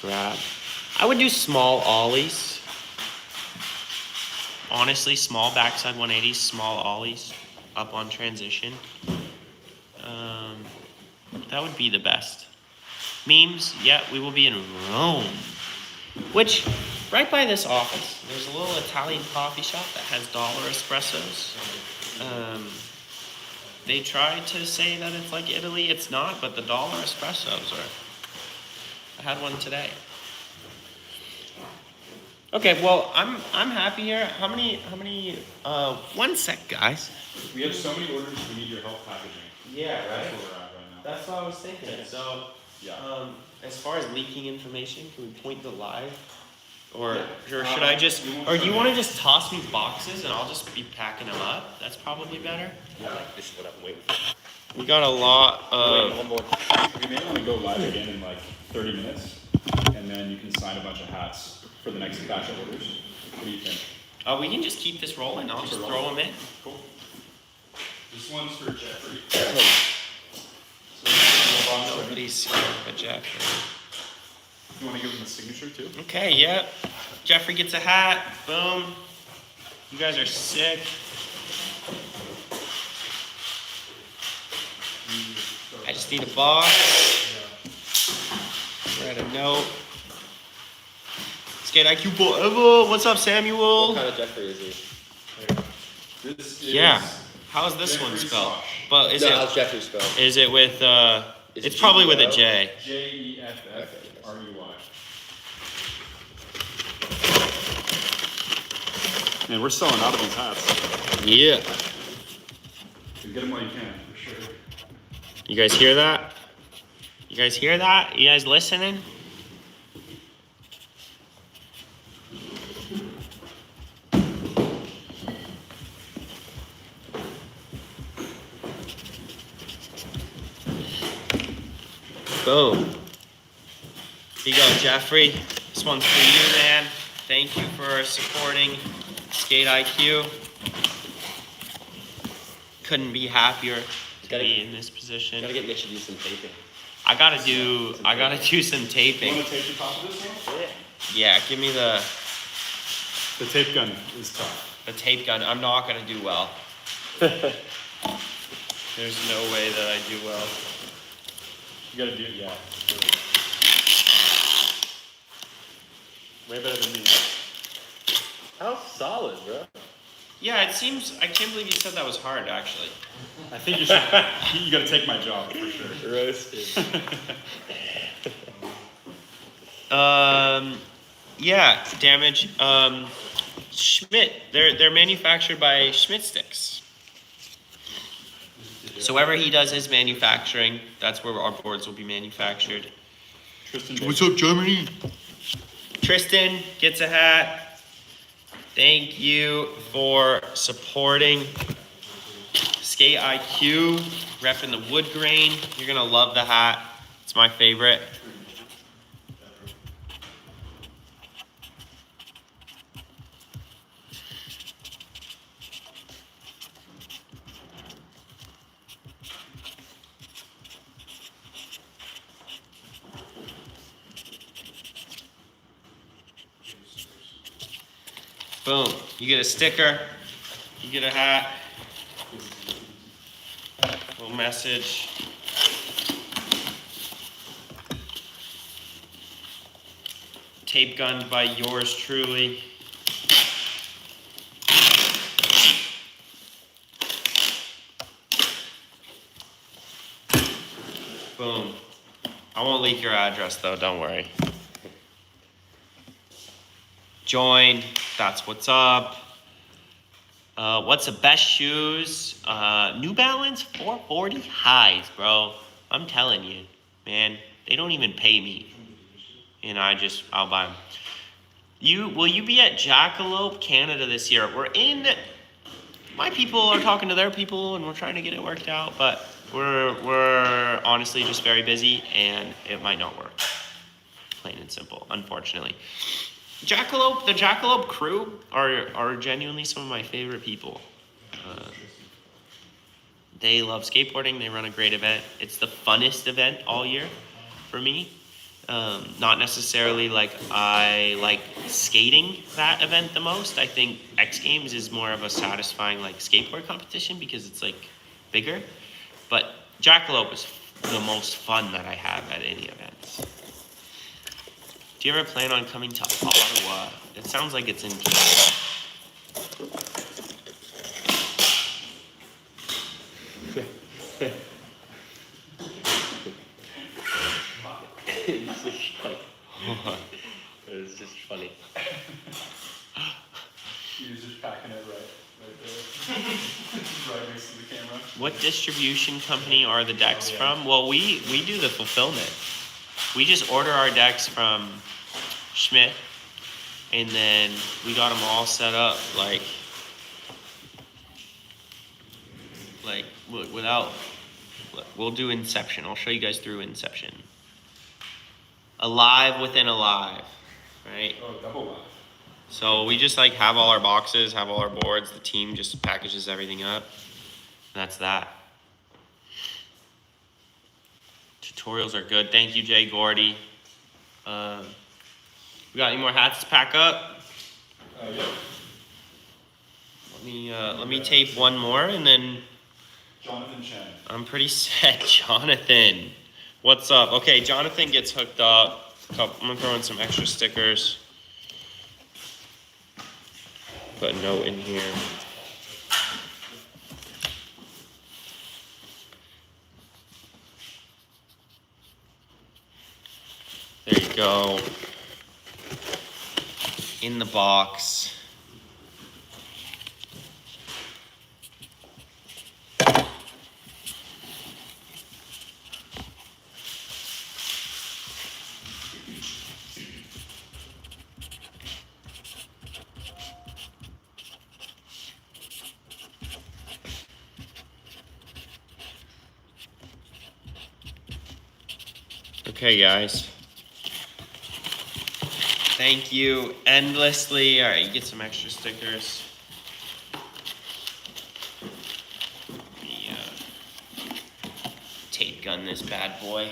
grab. I would do small ollies. Honestly, small backside 180s, small ollies up on transition. That would be the best. Memes, yeah, we will be in Rome. Which, right by this office, there's a little Italian coffee shop that has dollar espressos. They try to say that it's like Italy. It's not, but the dollar espressos are. I had one today. Okay, well, I'm happy here. How many? 1 sec, guys. We have so many orders, we need your help packaging. Yeah, That's where we're at right now. That's what I was thinking. So, Yeah. as far as leaking information, can we point the live? Or Yeah. should I just, we won't or do you send want to it. just toss me boxes and I'll just be packing them up? That's probably better. I like this is what I'm waiting for. We got a lot Wait, of, one more. We may only go live again in like 30 minutes, and then you can sign a bunch of hats for the next batch of orders. What do you think? we can just keep this rolling. I'll just throw them in. Cool. This one's for Jeffrey. Oh, So this is the box right Nobody's scared but Jeff. You wanna give him the signature too? Okay, yep. Jeffrey gets a hat. Boom. You guys are sick. I just need a box. Write a note. Skate IQ forever. What's up, Samuel? What kind of Jeffrey is he? This is. Yeah. How's this one Jeffrey spelled? Sosh. But is No, it how's Jeffrey spelled? is it with Is it's it probably with a G-E-O? J. JEFFRUY. Man, we're selling out of these hats. Yeah. So get them while you can, for sure. You guys hear that? You guys hear that? You guys listening? Boom. Here you go, Jeffrey. This one's for you, man. Thank you for supporting Skate IQ. Couldn't be happier to Gotta- be in this position. Gotta get Mitch to do some taping. I gotta do some You taping. wanna tape the top of this one? Yeah, give me the The tape gun is tough. tape gun. I'm not gonna do well. There's no way that I do well. You gotta do it, yeah. Way better than me. How solid, bro. Yeah, it seems. I can't believe you said that was hard. Actually. I think you should, you gotta take my job for sure. Roasted. Yeah, damage. Schmidt. They're manufactured by Schmidt Sticks. So wherever he does his manufacturing, that's where our boards will be manufactured. Tristan, What's up, Germany? Tristan gets a hat. Thank you for supporting Skate IQ, repping the wood grain. You're gonna love the hat. It's my favorite. Boom. You get a sticker. You get a hat. Little message. Tape gunned by yours truly. Boom. I won't leak your address though, don't worry. Join, that's what's up. What's the best shoes? New Balance 440 highs, bro. I'm telling you, man. They don't even pay me. And I'll buy them. Will you be at Jackalope, Canada this year? My people are talking to their people and we're trying to get it worked out, but we're honestly just very busy and it might not work. Plain and simple, unfortunately. The Jackalope crew are genuinely some of my favorite people. They love skateboarding. They run a great event. It's the funnest event all year for me. Not necessarily like I like skating that event the most. I think X Games is more of a satisfying like skateboard competition because it's like bigger. But Jackalope is the most fun that I have at any event. Do you ever plan on coming to Ottawa? It sounds like it's in Canada. It's just funny. It's just funny. He was just packing it right there. Right next to the camera. What distribution company are the decks from? Well, we do the fulfillment. We just order our decks from Schmidt, and then we got them all set up like without. We'll do Inception. I'll show you guys through Inception. Alive within alive, right? Oh, double live. So we just like have all our boxes, have all our boards. The team just packages everything up. And that's that. Tutorials are good. Thank you, Jay Gordy. We got any more hats to pack up? Yeah. Let me tape one more and then Jonathan Chen. I'm pretty set. Jonathan, what's up? Okay, Jonathan gets hooked up. I'm gonna throw in some extra stickers. Put a note in here. There you go. In the box. Okay, guys. Thank you endlessly. All right, you get some extra stickers. Let me tape gun this bad boy.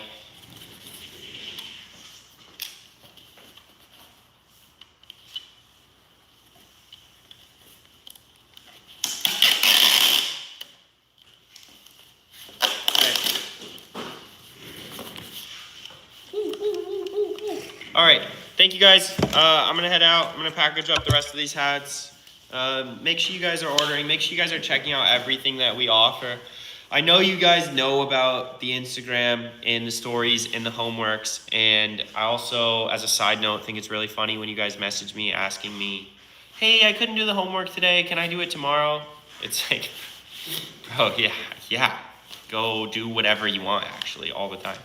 All right, thank you guys. I'm gonna head out. I'm gonna package up the rest of these hats. Make sure you guys are ordering. Make sure you guys are checking out everything that we offer. I know you guys know about the Instagram and the stories and the homeworks. And I also, as a side note, think it's really funny when you guys message me asking me, hey, I couldn't do the homework today. Can I do it tomorrow? It's like, bro, yeah. Go do whatever you want, actually, all the time.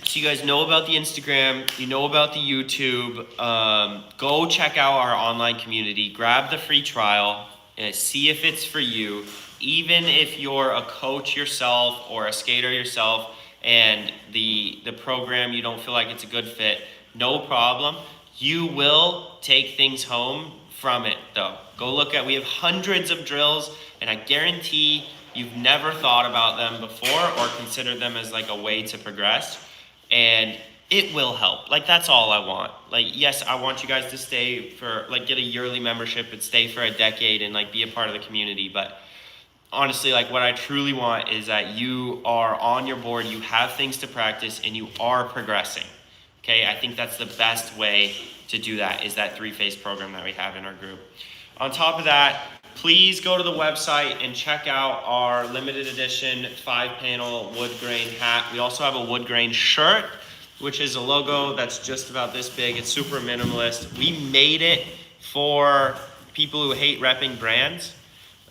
So you guys know about the Instagram, you know about the YouTube. Go check out our online community. Grab the free trial and see if it's for you. Even if you're a coach yourself or a skater yourself and the program you don't feel like it's a good fit, no problem. You will take things home from it though. Go look at, we have hundreds of drills and I guarantee you've never thought about them before or considered them as like a way to progress. And it will help. Like, that's all I want. Like, yes, I want you guys to stay for, like, get a yearly membership and stay for a decade and, like, be a part of the community. But honestly, like, what I truly want is that you are on your board, you have things to practice, and you are progressing. Okay? I think that's the best way to do that is that three-phase program that we have in our group. On top of that, please go to the website and check out our limited edition 5-panel wood grain hat. We also have a wood grain shirt, which is a logo that's just about this big. It's super minimalist. We made it for people who hate repping brands.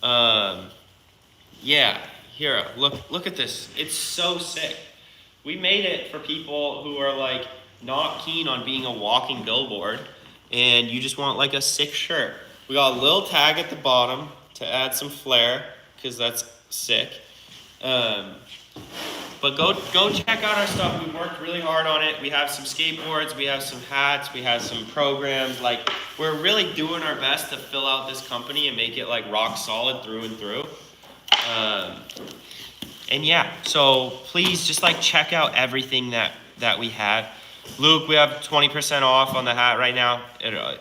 Yeah, here, look at this. It's so sick. We made it for people who are like not keen on being a walking billboard and you just want like a sick shirt. We got a little tag at the bottom to add some flair, because that's sick. But go check out our stuff. We worked really hard on it. We have some skateboards, we have some hats, we have some programs. Like, we're really doing our best to fill out this company and make it like rock solid through and through. And yeah, so please just like check out everything that we have. Luke, we have 20% off on the hat right now.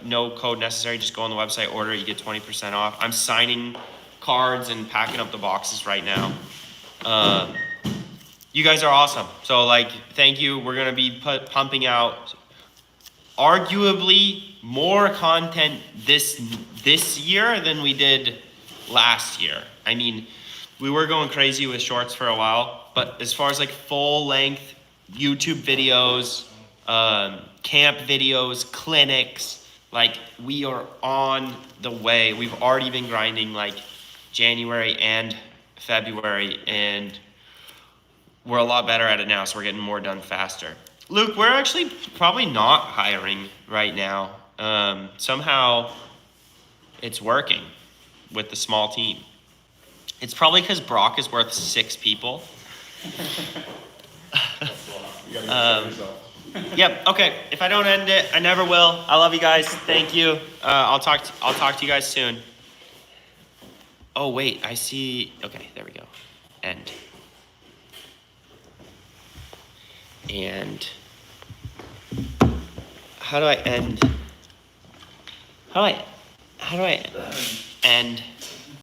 No code necessary. Just go on the website, order, you get 20% off. I'm signing cards and packing up the boxes right now. You guys are awesome. So like, thank you. We're gonna be pumping out arguably more content this year than we did last year. I mean, we were going crazy with shorts for a while, but as far as like full length YouTube videos, camp videos, clinics, like we are on the way. We've already been grinding like January and February and we're a lot better at it now, so we're getting more done faster. Luke, we're actually probably not hiring right now. Somehow it's working with the small team. It's probably because Brock is worth 6 people. You gotta get yourself. Yep. Okay. If I don't end it, I never will. I love you guys. Thank you. I'll talk to you guys soon. Oh wait, I see. Okay, there we go. End. And how do I end? How do I end